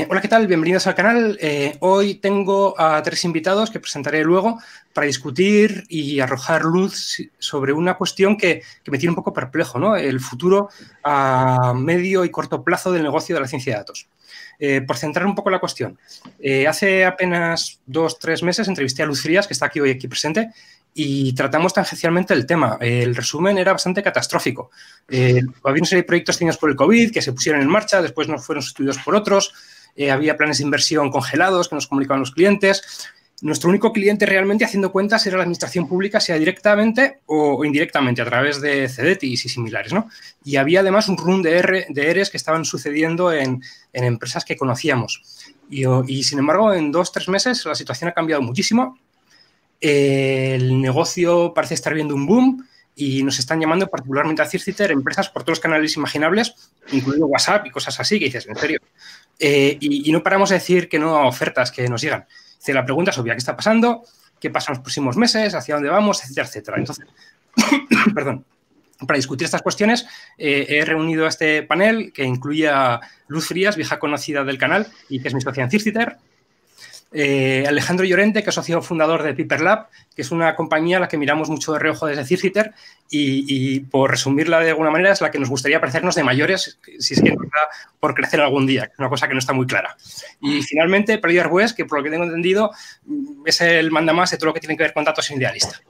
Hola, ¿qué tal? Bienvenidos al canal. Hoy tengo a 3 invitados que presentaré luego para discutir y arrojar luz sobre una cuestión que me tiene un poco perplejo, ¿no? El futuro a medio y corto plazo del negocio de la ciencia de datos. Por centrar un poco la cuestión, hace apenas 2-3 meses entrevisté a Luz Frías, que está hoy aquí presente, y tratamos tangencialmente el tema. El resumen era bastante catastrófico. Había una serie de proyectos tenidos por el COVID que se pusieron en marcha, después no fueron sustituidos por otros, había planes de inversión congelados que nos comunicaban los clientes. Nuestro único cliente realmente, haciendo cuentas, era la administración pública, sea directamente o indirectamente, a través de CEDETIS y similares, ¿no? Y había además un run de ERES que estaban sucediendo en empresas que conocíamos. Y sin embargo, en 2-3 meses la situación ha cambiado muchísimo. El negocio parece estar viendo un boom y nos están llamando particularmente a Circiter empresas por todos los canales imaginables, incluido WhatsApp y cosas así, que dices, ¿en serio? Y no paramos de decir que no a ofertas que nos llegan. Dice, la pregunta es obvia, ¿qué está pasando? ¿Qué pasa en los próximos meses? ¿Hacia dónde vamos? Etcétera, etcétera. Entonces, perdón. Para discutir estas cuestiones, he reunido a este panel que incluye a Luz Frías, vieja conocida del canal y que es mi socia en Circiter. Alejandro Llorente, que es socio fundador de Piper Lab, que es una compañía a la que miramos mucho de reojo desde Circiter y por resumirla de alguna manera, es la que nos gustaría parecernos de mayores, si es que nos da por crecer algún día, que es una cosa que no está muy clara. Y finalmente, Pelayo Arbués, que por lo que tengo entendido es el mandamás de todo lo que tiene que ver con datos en Idealista.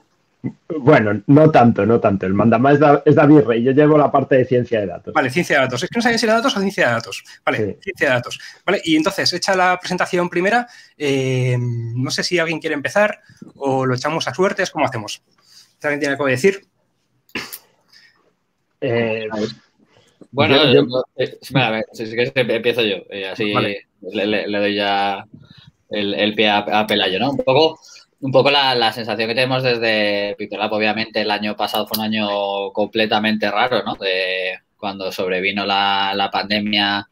Bueno, no tanto. El mandamás es David Rey. Yo llevo la parte de ciencia de datos. Vale, ciencia de datos. Es que no sabía si era datos o ciencia de datos. Vale, sí. Ciencia de datos. Vale, y entonces, hecha la presentación primera, no sé si alguien quiere empezar o lo echamos a suertes. ¿Cómo hacemos? ¿Alguien tiene algo que decir? Bueno, a ver, si quieres empiezo yo. Así vale. le doy ya el pie a Pelayo, ¿no? Un poco la sensación que tenemos desde Piper Lab, obviamente el año pasado fue un año completamente raro, ¿no? De cuando sobrevino la pandemia,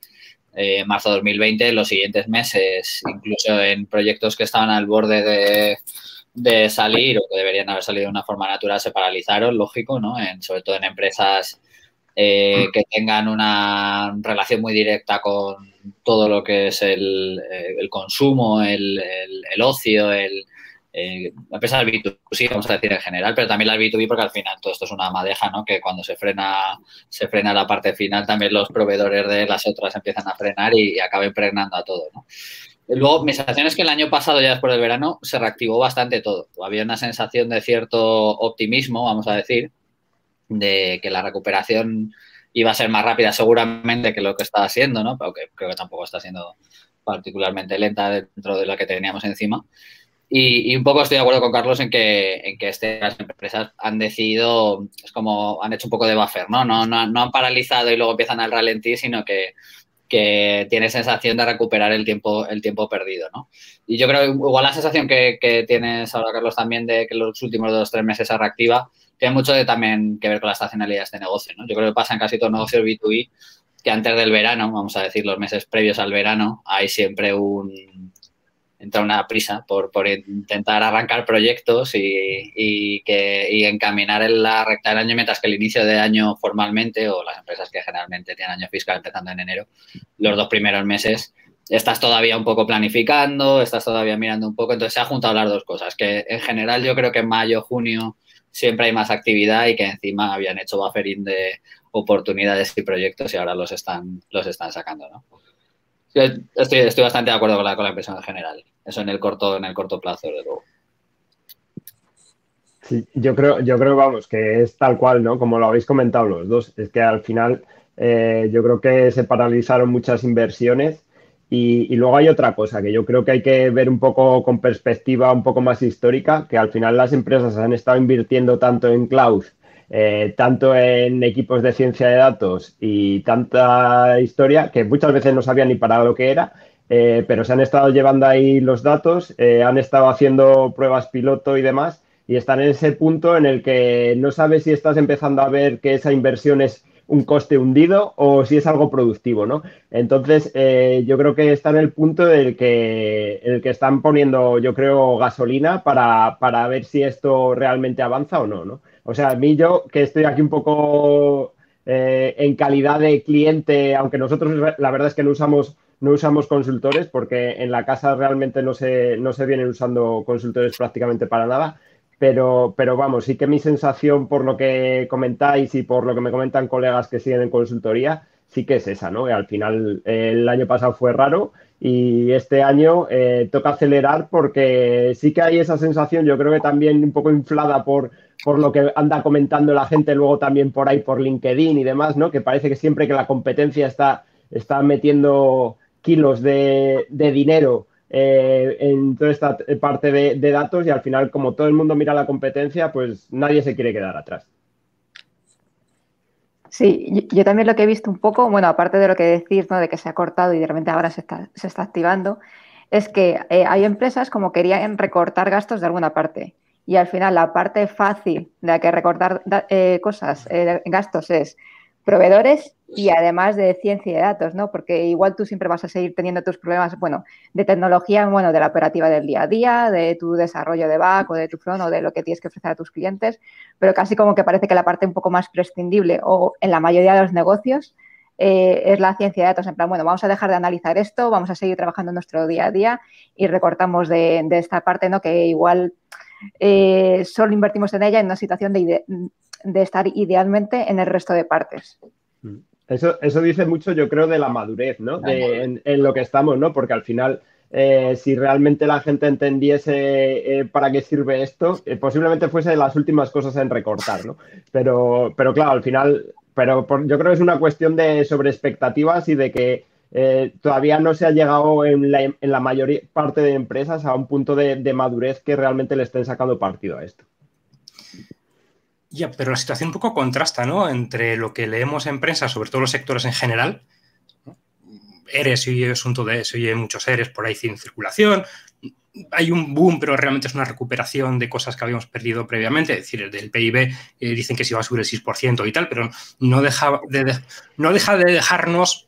marzo de 2020, los siguientes meses, incluso en proyectos que estaban al borde de salir o que deberían haber salido de una forma natural, se paralizaron, lógico, ¿no? Sobre todo en empresas que tengan una relación muy directa con todo lo que es el consumo, el ocio, empresas B2C, vamos a decir en general, pero también las B2B porque al final todo esto es una madeja, ¿no? Que cuando se frena la parte final, también los proveedores de las otras empiezan a frenar y acaban impregnando a todo, ¿no? Luego, mi sensación es que el año pasado, ya después del verano, se reactivó bastante todo. Había una sensación de cierto optimismo, vamos a decir, de que la recuperación iba a ser más rápida seguramente que lo que estaba siendo, ¿no? Aunque creo que tampoco está siendo particularmente lenta dentro de lo que teníamos encima. Y un poco estoy de acuerdo con Carlos en que las empresas han decidido, es como han hecho un poco de buffer, ¿no? No han paralizado y luego empiezan al ralentí, sino que tiene sensación de recuperar el tiempo perdido, ¿no? Y yo creo igual la sensación que tienes ahora, Carlos, también de que los últimos 2-3 meses se reactiva, tiene mucho también que ver con la estacionalidad de este negocio, ¿no? Yo creo que pasa en casi todos los negocios B2B que antes del verano, vamos a decir los meses previos al verano, hay siempre entra una prisa por intentar arrancar proyectos y encaminar en la recta del año, mientras que el inicio de año formalmente, o las empresas que generalmente tienen año fiscal empezando en enero, los 2 primeros meses estás todavía un poco planificando, estás todavía mirando un poco, entonces se han juntado las dos cosas, que en general yo creo que en mayo, junio siempre hay más actividad y que encima habían hecho buffering de oportunidades y proyectos y ahora los están sacando, ¿no? Estoy bastante de acuerdo con la impresión en general. Eso en el corto plazo, de luego. Sí, yo creo, vamos, que es tal cual, ¿no? Como lo habéis comentado los dos. Es que al final yo creo que se paralizaron muchas inversiones y luego hay otra cosa que yo creo que hay que ver un poco con perspectiva un poco más histórica, que al final las empresas han estado invirtiendo tanto en cloud, tanto en equipos de ciencia de datos y tanta historia que muchas veces no sabían ni para lo que era, pero se han estado llevando ahí los datos, han estado haciendo pruebas piloto y demás y están en ese punto en el que no sabes si estás empezando a ver que esa inversión es un coste hundido o si es algo productivo, ¿no? Entonces, yo creo que está en el punto en el que están poniendo, yo creo, gasolina para ver si esto realmente avanza o no, ¿no? O sea, a mí yo, que estoy aquí un poco en calidad de cliente, aunque nosotros la verdad es que no usamos no usamos consultores porque en la casa realmente no se vienen usando consultores prácticamente para nada. Pero vamos, sí que mi sensación por lo que comentáis y por lo que me comentan colegas que siguen en consultoría, sí que es esa, ¿no? Y al final el año pasado fue raro y este año toca acelerar porque sí que hay esa sensación, yo creo que también un poco inflada por lo que anda comentando la gente luego también por ahí por LinkedIn y demás, ¿no? Que parece que siempre que la competencia está metiendo kilos de dinero en toda esta parte de datos y al final, como todo el mundo mira la competencia, pues nadie se quiere quedar atrás. Sí, yo también lo que he visto un poco, bueno, aparte de lo que decís, ¿no? De que se ha cortado y de repente ahora se está activando, es que hay empresas como querían recortar gastos de alguna parte. Y al final la parte fácil de la que recortar gastos es proveedores y además de ciencia y de datos, ¿no? Porque igual tú siempre vas a seguir teniendo tus problemas, bueno, de tecnología, bueno, de la operativa del día a día, de tu desarrollo de back o de tu front o de lo que tienes que ofrecer a tus clientes, pero casi como que parece que la parte un poco más prescindible o en la mayoría de los negocios es la ciencia de datos. En plan, bueno, vamos a dejar de analizar esto, vamos a seguir trabajando en nuestro día a día y recortamos de esta parte, ¿no? Que igual solo invertimos en ella en una situación de estar idealmente en el resto de partes. Eso dice mucho, yo creo, de la madurez, ¿no? En lo que estamos, ¿no? Porque al final, si realmente la gente entendiese para qué sirve esto, posiblemente fuese de las últimas cosas en recortar, ¿no? Pero claro, al final, yo creo que es una cuestión de sobre expectativas y de que todavía no se ha llegado en la mayor parte de empresas a un punto de madurez que realmente le estén sacando partido a esto. Ya, pero la situación un poco contrasta, ¿no? Entre lo que leemos en prensa, sobre todo los sectores en general, ¿no? ERES, y asunto de eso, y hay muchos ERES por ahí en circulación. Hay un boom, pero realmente es una recuperación de cosas que habíamos perdido previamente. Es decir, el del PIB dicen que se iba a subir el 6% y tal, pero no deja de dejarnos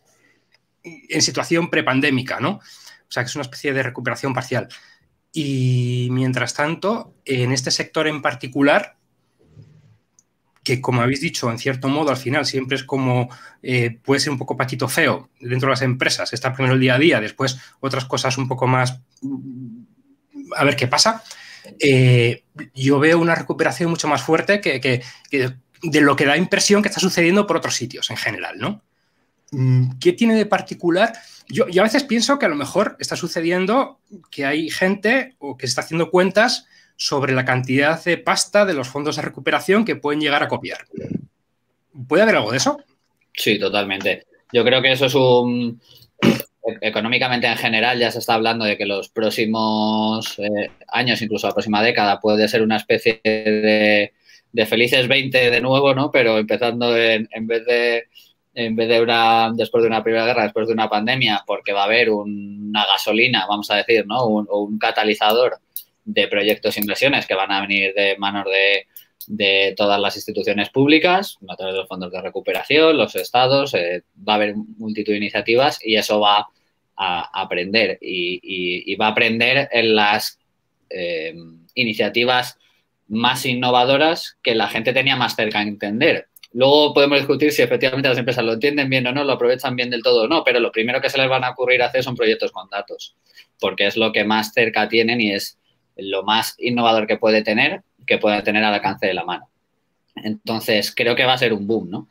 en situación prepandémica, ¿no? O sea, que es una especie de recuperación parcial. Y mientras tanto, en este sector en particular, que como habéis dicho, en cierto modo, al final siempre es como, puede ser un poco patito feo dentro de las empresas, está primero el día a día, después otras cosas un poco más, a ver qué pasa. Yo veo una recuperación mucho más fuerte que de lo que da impresión que está sucediendo por otros sitios en general, ¿no? ¿Qué tiene de particular? Yo a veces pienso que a lo mejor está sucediendo que hay gente o que se está haciendo cuentas sobre la cantidad de pasta de los fondos de recuperación que pueden llegar a copiar. ¿Puede haber algo de eso? Sí, totalmente. Yo creo que eso es económicamente en general ya se está hablando de que los próximos años, incluso la próxima década, puede ser una especie de felices 20 de nuevo, ¿no? Pero empezando después de una primera guerra, después de una pandemia, porque va a haber una gasolina, vamos a decir, ¿no? O un catalizador de proyectos e inversiones que van a venir de manos de todas las instituciones públicas, a través de los fondos de recuperación, los estados, va a haber multitud de iniciativas y eso va a aprender y va a aprender en las iniciativas más innovadoras que la gente tenía más cerca a entender. Luego podemos discutir si efectivamente las empresas lo entienden bien o no, lo aprovechan bien del todo o no, pero lo primero que se les van a ocurrir hacer son proyectos con datos, porque es lo que más cerca tienen y es lo más innovador que pueden tener al alcance de la mano. Entonces, creo que va a ser un boom, ¿no?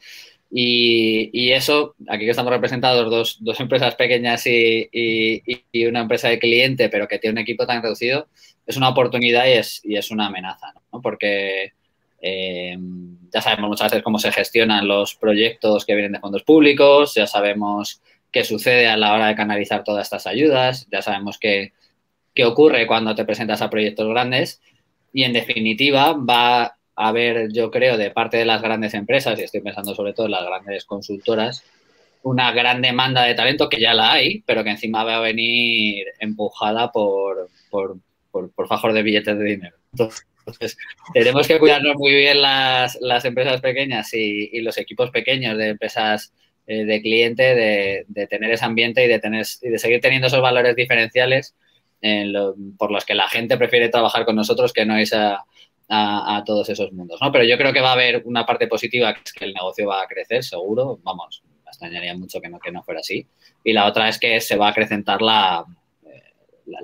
Y eso, aquí que estamos representados dos empresas pequeñas y una empresa de cliente, pero que tiene un equipo tan reducido, es una oportunidad y es una amenaza, ¿no? Porque ya sabemos muchas veces cómo se gestionan los proyectos que vienen de fondos públicos, ya sabemos qué sucede a la hora de canalizar todas estas ayudas, ya sabemos qué ocurre cuando te presentas a proyectos grandes y, en definitiva, va a haber, yo creo, de parte de las grandes empresas, y estoy pensando sobre todo en las grandes consultoras, una gran demanda de talento que ya la hay, pero que encima va a venir empujada por fajos de billetes de dinero. Entonces, tenemos que cuidarnos muy bien las empresas pequeñas y los equipos pequeños de empresas de cliente, de tener ese ambiente y de seguir teniendo esos valores diferenciales por los que la gente prefiere trabajar con nosotros que no es a todos esos mundos, ¿no? Pero yo creo que va a haber una parte positiva, que es que el negocio va a crecer, seguro, vamos, extrañaría mucho que no fuera así. Y la otra es que se va a acrecentar la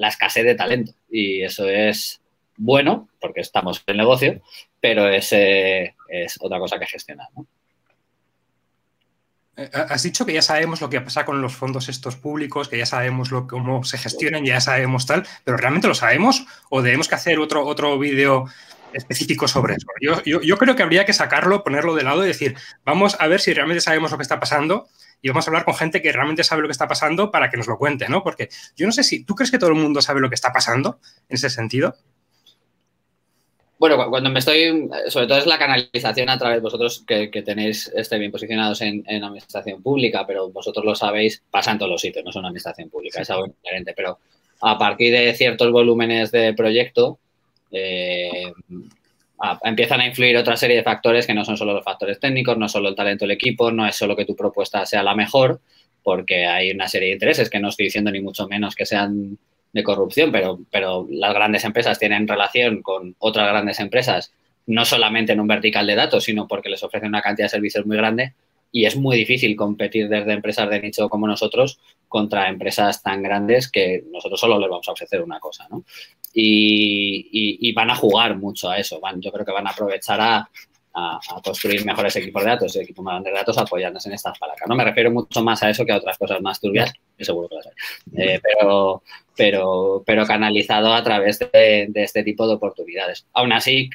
escasez de talento. Y eso es bueno, porque estamos en el negocio, pero es otra cosa que gestionar, ¿no? Has dicho que ya sabemos lo que pasa con los fondos estos públicos, que ya sabemos cómo se gestionan, ya sabemos tal, pero ¿realmente lo sabemos o debemos que hacer otro vídeo específico sobre eso? Yo creo que habría que sacarlo, ponerlo de lado y decir, vamos a ver si realmente sabemos lo que está pasando y vamos a hablar con gente que realmente sabe lo que está pasando para que nos lo cuente, ¿no? Porque yo no sé si, ¿tú crees que todo el mundo sabe lo que está pasando en ese sentido? Bueno, cuando sobre todo es la canalización a través de vosotros que tenéis bien posicionados en administración pública, pero vosotros lo sabéis, pasa en todos los sitios, no es una administración pública, es algo diferente, pero a partir de ciertos volúmenes de proyecto empiezan a influir otra serie de factores que no son solo los factores técnicos, no solo el talento del equipo, no es solo que tu propuesta sea la mejor, porque hay una serie de intereses que no estoy diciendo ni mucho menos que sean de corrupción, pero las grandes empresas tienen relación con otras grandes empresas, no solamente en un vertical de datos, sino porque les ofrecen una cantidad de servicios muy grande y es muy difícil competir desde empresas de nicho como nosotros contra empresas tan grandes que nosotros solo les vamos a ofrecer una cosa, ¿no? Y van a jugar mucho a eso, yo creo que van a aprovechar a construir mejores equipos de datos, equipos más grandes de datos apoyándose en estas palancas. No me refiero mucho más a eso que a otras cosas más turbias, que seguro que las hay. Pero canalizado a través de este tipo de oportunidades. Aún así,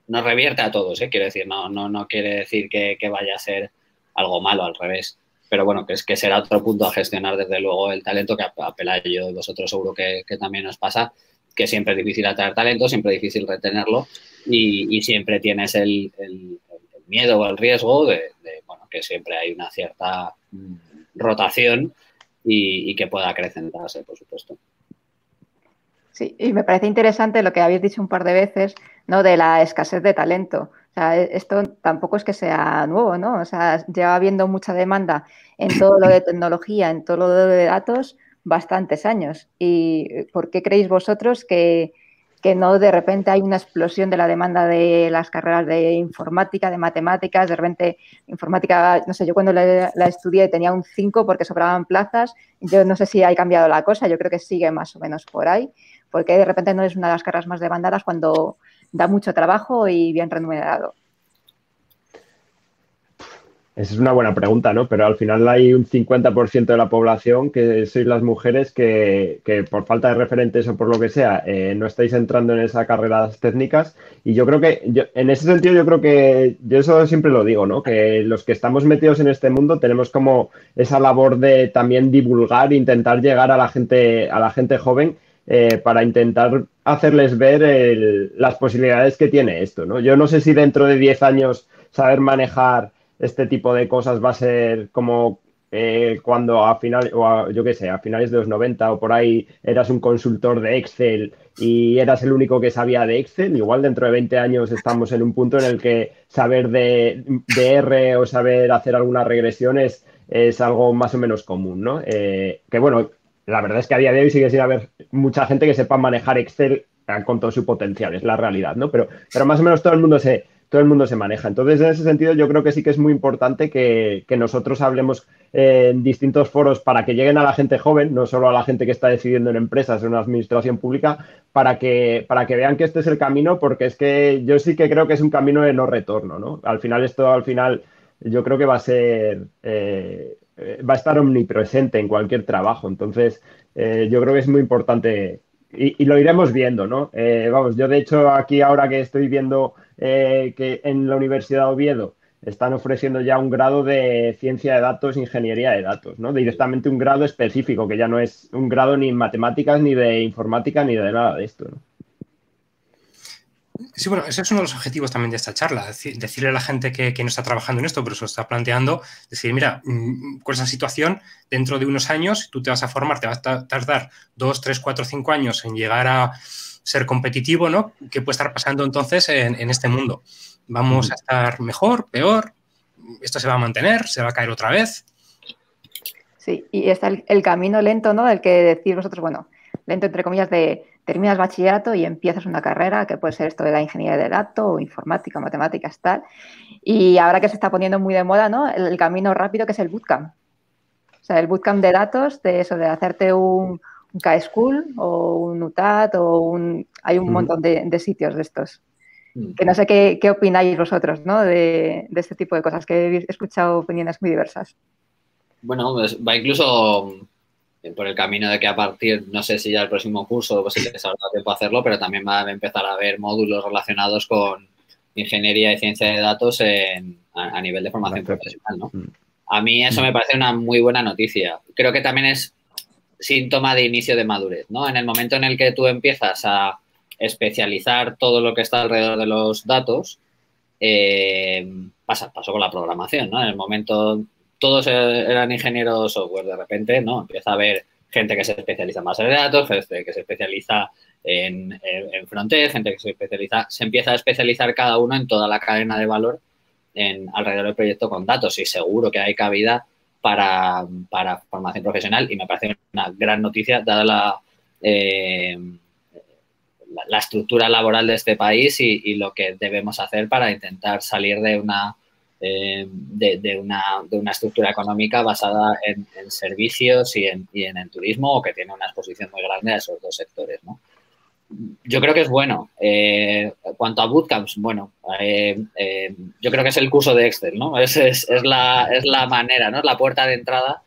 nos revierte a todos, quiero decir, no quiere decir que vaya a ser algo malo, al revés. Pero bueno, que es que será otro punto a gestionar, desde luego, el talento, que a Pelayo y vosotros seguro que también os pasa, que siempre es difícil atraer talento, siempre es difícil retenerlo y siempre tienes el miedo o el riesgo de que siempre hay una cierta rotación y que pueda acrecentarse, por supuesto. Sí, y me parece interesante lo que habéis dicho un par de veces, ¿no? De la escasez de talento. O sea, esto tampoco es que sea nuevo, ¿no? O sea, lleva habiendo mucha demanda en todo lo de tecnología, en todo lo de datos, bastantes años. ¿Y por qué creéis vosotros que no de repente hay una explosión de la demanda de las carreras de informática, de matemáticas? De repente, informática, no sé, yo cuando la estudié tenía un 5 porque sobraban plazas. Yo no sé si ha cambiado la cosa, yo creo que sigue más o menos por ahí. Porque de repente no es una de las carreras más demandadas cuando da mucho trabajo y bien remunerado. Esa es una buena pregunta, ¿no? Pero al final hay un 50% de la población que sois las mujeres que por falta de referentes o por lo que sea no estáis entrando en esas carreras técnicas. Y yo creo que, en ese sentido, yo creo que, yo eso siempre lo digo, ¿no? Que los que estamos metidos en este mundo tenemos como esa labor de también divulgar, intentar llegar a la gente joven para intentar hacerles ver las posibilidades que tiene esto, ¿no? Yo no sé si dentro de 10 años saber manejar este tipo de cosas va a ser como cuando a finales de los 90 o por ahí eras un consultor de Excel y eras el único que sabía de Excel. Igual dentro de 20 años estamos en un punto en el que saber de R o saber hacer algunas regresiones es algo más o menos común, ¿no? Que bueno, la verdad es que a día de hoy sigue sin haber mucha gente que sepa manejar Excel con todo su potencial, es la realidad, ¿no? Pero más o menos todo el mundo se maneja. Entonces, en ese sentido, yo creo que sí que es muy importante que nosotros hablemos en distintos foros para que lleguen a la gente joven, no solo a la gente que está decidiendo en empresas o en la administración pública, para que vean que este es el camino, porque es que yo sí que creo que es un camino de no retorno, ¿no? Al final, yo creo que va a estar omnipresente en cualquier trabajo. Entonces, yo creo que es muy importante y lo iremos viendo, ¿no? Yo de hecho aquí ahora que estoy viendo que en la Universidad de Oviedo están ofreciendo ya un grado de ciencia de datos, ingeniería de datos, ¿no? Directamente un grado específico, que ya no es un grado ni en matemáticas, ni de informática, ni de nada de esto, ¿no? Sí, bueno, ese es uno de los objetivos también de esta charla, decirle a la gente que no está trabajando en esto, pero se lo está planteando, decir, mira, con esa situación, dentro de unos años, tú te vas a formar, te vas a tardar 2, 3, 4, 5 años en llegar a ser competitivo, ¿no? ¿Qué puede estar pasando entonces en este mundo? ¿Vamos a estar mejor, peor? ¿Esto se va a mantener? ¿Se va a caer otra vez? Sí, y está el camino lento, ¿no? El que decís vosotros, bueno, lento entre comillas, de terminas bachillerato y empiezas una carrera que puede ser esto de la ingeniería de datos o informática, matemáticas, tal. Y ahora que se está poniendo muy de moda, ¿no? El camino rápido que es el bootcamp. O sea, el bootcamp de datos, de eso, de hacerte un K-School o un UTAD hay un montón de sitios de estos. Que no sé qué opináis vosotros, ¿no? De este tipo de cosas, que he escuchado opiniones muy diversas. Bueno, pues va incluso por el camino de que a partir, no sé si ya el próximo curso, pues si les habrá tiempo a hacerlo, pero también va a empezar a haber módulos relacionados con ingeniería y ciencia de datos a nivel de formación profesional, ¿no? A mí eso me parece una muy buena noticia. Creo que también es síntoma de inicio de madurez, ¿no? En el momento en el que tú empiezas a especializar todo lo que está alrededor de los datos, pasó con la programación, ¿no? En el momento todos eran ingenieros de software, de repente, ¿no? Empieza a haber gente que se especializa en bases de datos, gente que se especializa en frontend, gente que se empieza a especializar cada uno en toda la cadena de valor alrededor del proyecto con datos, y seguro que hay cabida para formación profesional, y me parece una gran noticia dada la estructura laboral de este país y lo que debemos hacer para intentar salir de una estructura económica basada en servicios y en el turismo, o que tiene una exposición muy grande a esos dos sectores, ¿no? Yo creo que es bueno. Cuanto a bootcamps, bueno, yo creo que es el curso de Excel, ¿no? Es la manera, ¿no? Es la puerta de entrada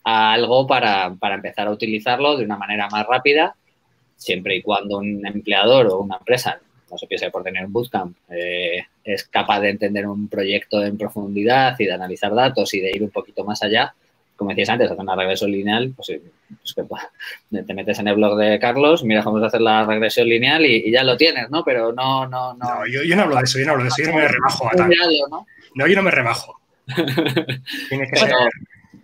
a algo para empezar a utilizarlo de una manera más rápida, siempre y cuando un empleador o una empresa, no se piense por tener un bootcamp, es capaz de entender un proyecto en profundidad y de analizar datos y de ir un poquito más allá. Como decías antes, hacer una regresión lineal, pues que te metes en el blog de Carlos, miras cómo se hace la regresión lineal y ya lo tienes, ¿no? Pero no. No, yo no hablo de eso, yo no me rebajo a tal. No, yo no me rebajo. Tiene que ser...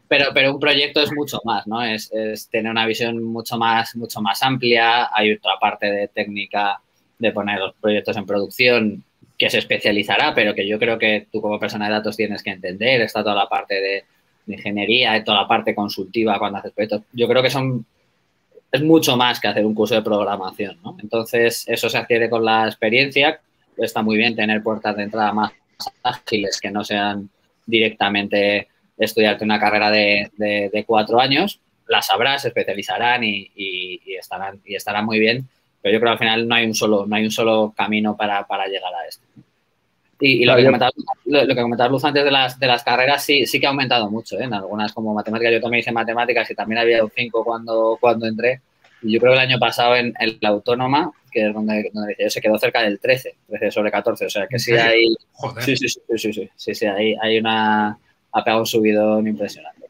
Pero un proyecto es mucho más, ¿no? Es tener una visión mucho más amplia. Hay otra parte de técnica de poner los proyectos en producción que se especializará, pero que yo creo que tú como persona de datos tienes que entender. Está toda la parte de ingeniería y toda la parte consultiva cuando haces proyectos. Yo creo que es mucho más que hacer un curso de programación, ¿no? Entonces, eso se adquiere con la experiencia. Está muy bien tener puertas de entrada más ágiles que no sean directamente estudiarte una carrera de 4 años. Las sabrás, se especializarán y estarán muy bien, pero yo creo que al final no hay un solo camino para llegar a esto. Y lo que comentabas, Luz, antes de las carreras, sí que ha aumentado mucho, ¿eh? En algunas como matemáticas, yo también hice matemáticas y también había un 5 cuando entré. Y yo creo que el año pasado en la autónoma, que es donde yo, se quedó cerca del 13 sobre 14. O sea que sí hay... Joder. Sí, hay ha pegado un subidón impresionante.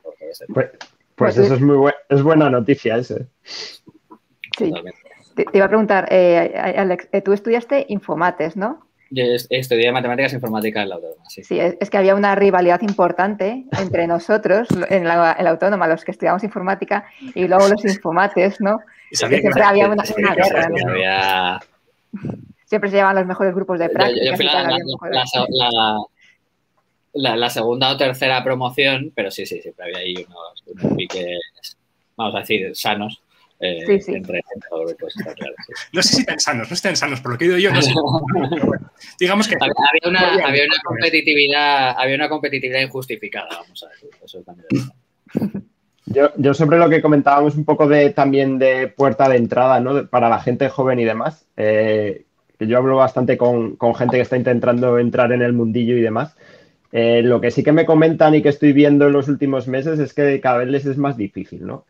Pues eso es buena noticia ese. Sí. Te iba a preguntar, Alex, tú estudiaste Infomates, ¿no? Yo estudié matemáticas e informática en la autónoma, sí. Sí, es que había una rivalidad importante entre nosotros en la autónoma, los que estudiamos informática, y luego los Infomates, ¿no? Siempre había una guerra, ¿no? Siempre se llevaban los mejores grupos de práctica. Yo fui la segunda o tercera promoción, pero sí, siempre había ahí unos piques, vamos a decir, sanos. Entre grupos, está claro, sí. No sé si tan sanos, por lo que he oído yo, no sé. Digamos que había una competitividad injustificada, vamos a decir. Eso también. Yo sobre lo que comentábamos un poco también de puerta de entrada, ¿no? Para la gente joven y demás, que yo hablo bastante con gente que está intentando entrar en el mundillo y demás. Lo que sí que me comentan y que estoy viendo en los últimos meses es que cada vez les es más difícil, ¿no?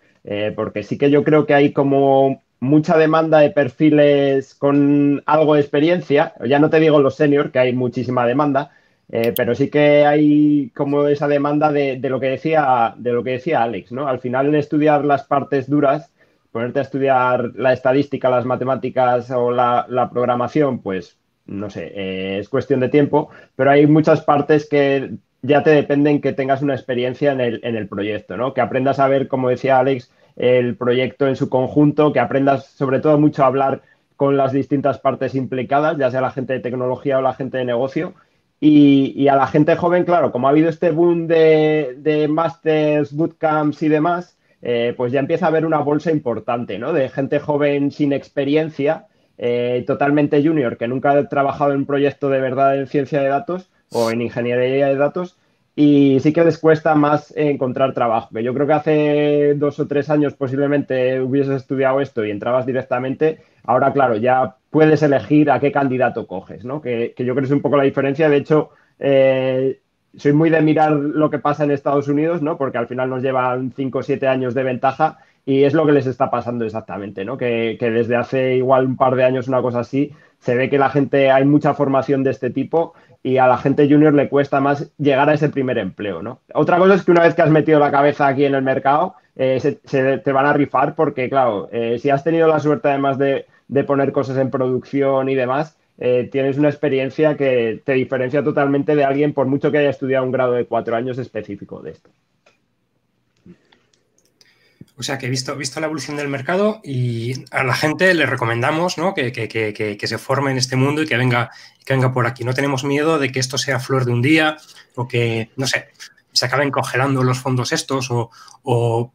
Porque sí que yo creo que hay como mucha demanda de perfiles con algo de experiencia. Ya no te digo los senior, que hay muchísima demanda, pero sí que hay como esa demanda de lo que decía Alex, ¿no? Al final, estudiar las partes duras, ponerte a estudiar la estadística, las matemáticas o la programación, pues no sé, es cuestión de tiempo, pero hay muchas partes que ya te dependen que tengas una experiencia en el proyecto, ¿no? Que aprendas a ver, como decía Alex, el proyecto en su conjunto, que aprendas sobre todo mucho a hablar con las distintas partes implicadas, ya sea la gente de tecnología o la gente de negocio. Y a la gente joven, claro, como ha habido este boom de másters, bootcamps y demás, pues ya empieza a haber una bolsa importante, ¿no? De gente joven sin experiencia, totalmente junior, que nunca ha trabajado en un proyecto de verdad en ciencia de datos o en ingeniería de datos, y sí que les cuesta más encontrar trabajo. Que yo creo que hace 2 o 3 años posiblemente hubieses estudiado esto y entrabas directamente. Ahora, claro, ya puedes elegir a qué candidato coges, ¿no? Que yo creo que es un poco la diferencia. De hecho, soy muy de mirar lo que pasa en Estados Unidos, ¿no? Porque al final nos llevan 5 o 7 años de ventaja y es lo que les está pasando exactamente, ¿no? Que desde hace igual un par de años, una cosa así, se ve que la gente, hay mucha formación de este tipo y a la gente junior le cuesta más llegar a ese primer empleo, ¿no? Otra cosa es que una vez que has metido la cabeza aquí en el mercado, te van a rifar porque, claro, si has tenido la suerte además de poner cosas en producción y demás, tienes una experiencia que te diferencia totalmente de alguien por mucho que haya estudiado un grado de 4 años específico de esto. O sea que he visto la evolución del mercado y a la gente le recomendamos, ¿no? que se forme en este mundo y que venga por aquí. No tenemos miedo de que esto sea flor de un día o que, no sé, se acaben congelando los fondos estos o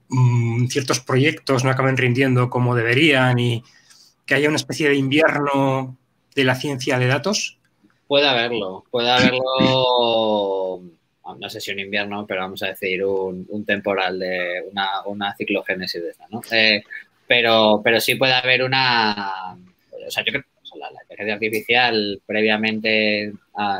ciertos proyectos no acaben rindiendo como deberían y que haya una especie de invierno de la ciencia de datos. Puede haberlo, no sé si un invierno, pero vamos a decir un temporal de una ciclogénesis de esta, ¿no? Pero sí puede haber o sea, yo creo que la inteligencia artificial previamente,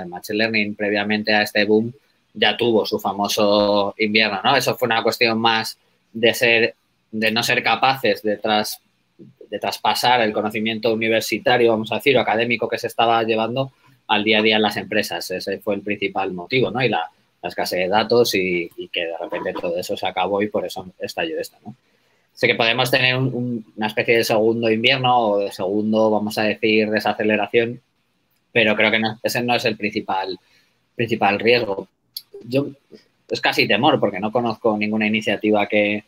Machine Learning previamente a este boom, ya tuvo su famoso invierno, ¿no? Eso fue una cuestión más de no ser capaces de traspasar el conocimiento universitario, vamos a decir, o académico que se estaba llevando al día a día en las empresas. Ese fue el principal motivo, ¿no? Y la escasez de datos y que de repente todo eso se acabó y por eso estalló esto, ¿no? Sé que podemos tener una especie de segundo invierno o de segundo, vamos a decir, desaceleración, pero creo que ese no es el principal riesgo. Es casi temor porque no conozco ninguna iniciativa que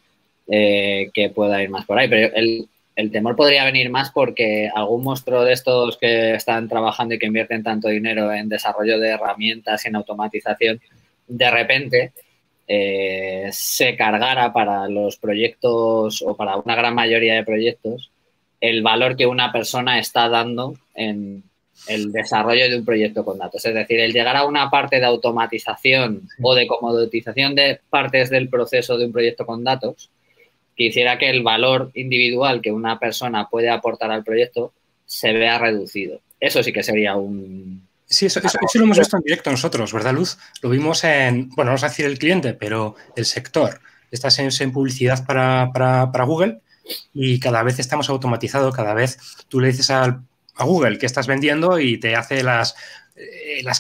pueda ir más por ahí, pero el temor podría venir más porque algún monstruo de estos que están trabajando y que invierten tanto dinero en desarrollo de herramientas y en automatización, de repente se cargara para los proyectos o para una gran mayoría de proyectos el valor que una persona está dando en el desarrollo de un proyecto con datos. Es decir, el llegar a una parte de automatización o de comoditización de partes del proceso de un proyecto con datos que hiciera que el valor individual que una persona puede aportar al proyecto se vea reducido. Eso sí que sería un... Sí, eso lo hemos visto en directo nosotros, ¿verdad, Luz? Lo vimos bueno, no vamos a decir el cliente, pero el sector. Estás en publicidad para Google y cada vez estamos automatizados, cada vez tú le dices a Google que estás vendiendo y te hace las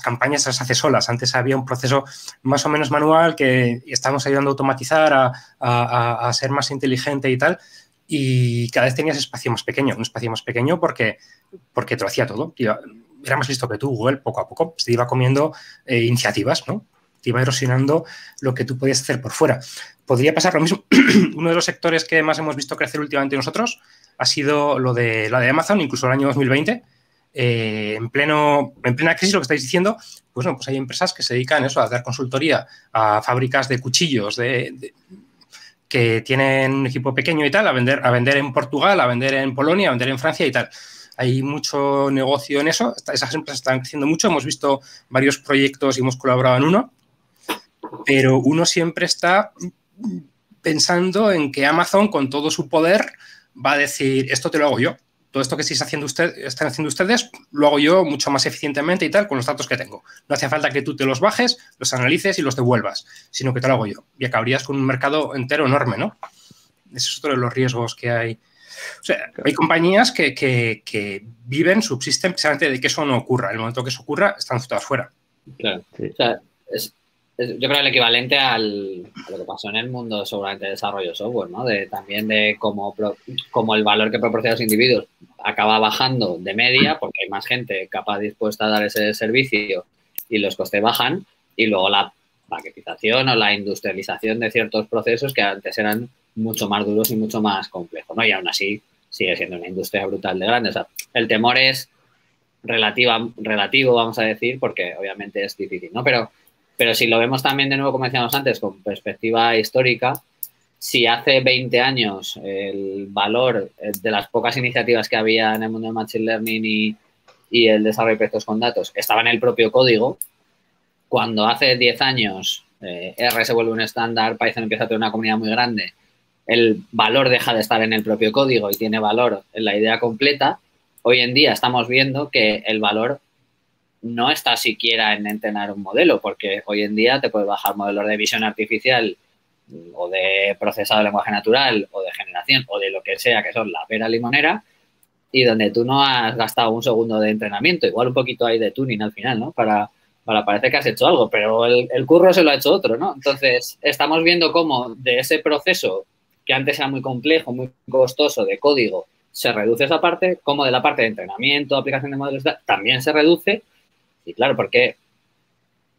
campañas, las hace solas. Antes había un proceso más o menos manual que estamos ayudando a automatizar, a ser más inteligente y tal, y cada vez tenías un espacio más pequeño porque te lo hacía todo. Era más listo que tú, Google, poco a poco te iba comiendo iniciativas, ¿no? Te iba erosionando lo que tú podías hacer por fuera. Podría pasar lo mismo. Uno de los sectores que más hemos visto crecer últimamente nosotros ha sido la de Amazon, incluso el año 2020. En plena crisis, lo que estáis diciendo, pues no, pues hay empresas que se dedican a eso, a dar consultoría a fábricas de cuchillos que tienen un equipo pequeño y tal, a vender en Portugal, a vender en Polonia, a vender en Francia y tal. Hay mucho negocio en eso. Esas empresas están creciendo mucho. Hemos visto varios proyectos y hemos colaborado en uno. Pero uno siempre está pensando en que Amazon, con todo su poder, va a decir, esto te lo hago yo. Todo esto que están haciendo ustedes, lo hago yo mucho más eficientemente y tal, con los datos que tengo. No hace falta que tú te los bajes, los analices y los devuelvas, sino que te lo hago yo. Y acabarías con un mercado entero enorme, ¿no? Ese es otro de los riesgos que hay. O sea, hay compañías que viven, subsisten precisamente de que eso no ocurra. En el momento que eso ocurra, están todas fuera. Claro. Sí. O sea, yo creo el equivalente a lo que pasó en el mundo seguramente de desarrollo de software, ¿no? También de cómo el valor que proporcionan los individuos acaba bajando de media porque hay más gente capaz dispuesta a dar ese servicio y los costes bajan, y luego la paquetización o la industrialización de ciertos procesos que antes eran mucho más duros y mucho más complejos, ¿no? Y aún así sigue siendo una industria brutal de grande. O sea, el temor es relativo, vamos a decir, porque obviamente es difícil, ¿no? Pero si lo vemos también de nuevo, como decíamos antes, con perspectiva histórica, si hace 20 años el valor de las pocas iniciativas que había en el mundo del Machine Learning y el desarrollo de proyectos con datos estaba en el propio código, cuando hace 10 años R se vuelve un estándar, Python empieza a tener una comunidad muy grande, el valor deja de estar en el propio código y tiene valor en la idea completa, hoy en día estamos viendo que el valor no está siquiera en entrenar un modelo, porque hoy en día te puedes bajar modelos de visión artificial o de procesado de lenguaje natural o de generación o de lo que sea, que son la pera limonera, y donde tú no has gastado un segundo de entrenamiento, igual un poquito ahí de tuning al final, ¿no? Para parecer que has hecho algo, pero el curro se lo ha hecho otro, ¿no? Entonces, estamos viendo cómo de ese proceso que antes era muy complejo, muy costoso de código, se reduce esa parte, como de la parte de entrenamiento, aplicación de modelos, también se reduce. Y claro, porque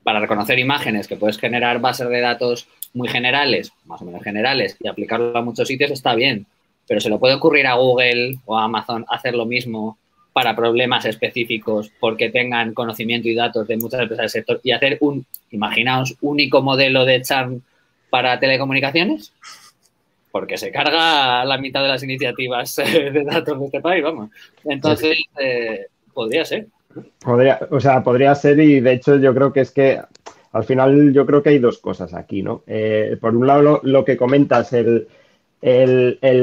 para reconocer imágenes que puedes generar bases de datos muy generales, más o menos generales, y aplicarlo a muchos sitios está bien, pero se le puede ocurrir a Google o a Amazon hacer lo mismo para problemas específicos porque tengan conocimiento y datos de muchas empresas del sector y hacer imaginaos, único modelo de churn para telecomunicaciones, porque se carga la mitad de las iniciativas de datos de este país, vamos. Entonces, podría ser. Podría ser, y de hecho yo creo que es que al final yo creo que hay dos cosas aquí, ¿no? Por un lado, lo que comentas, el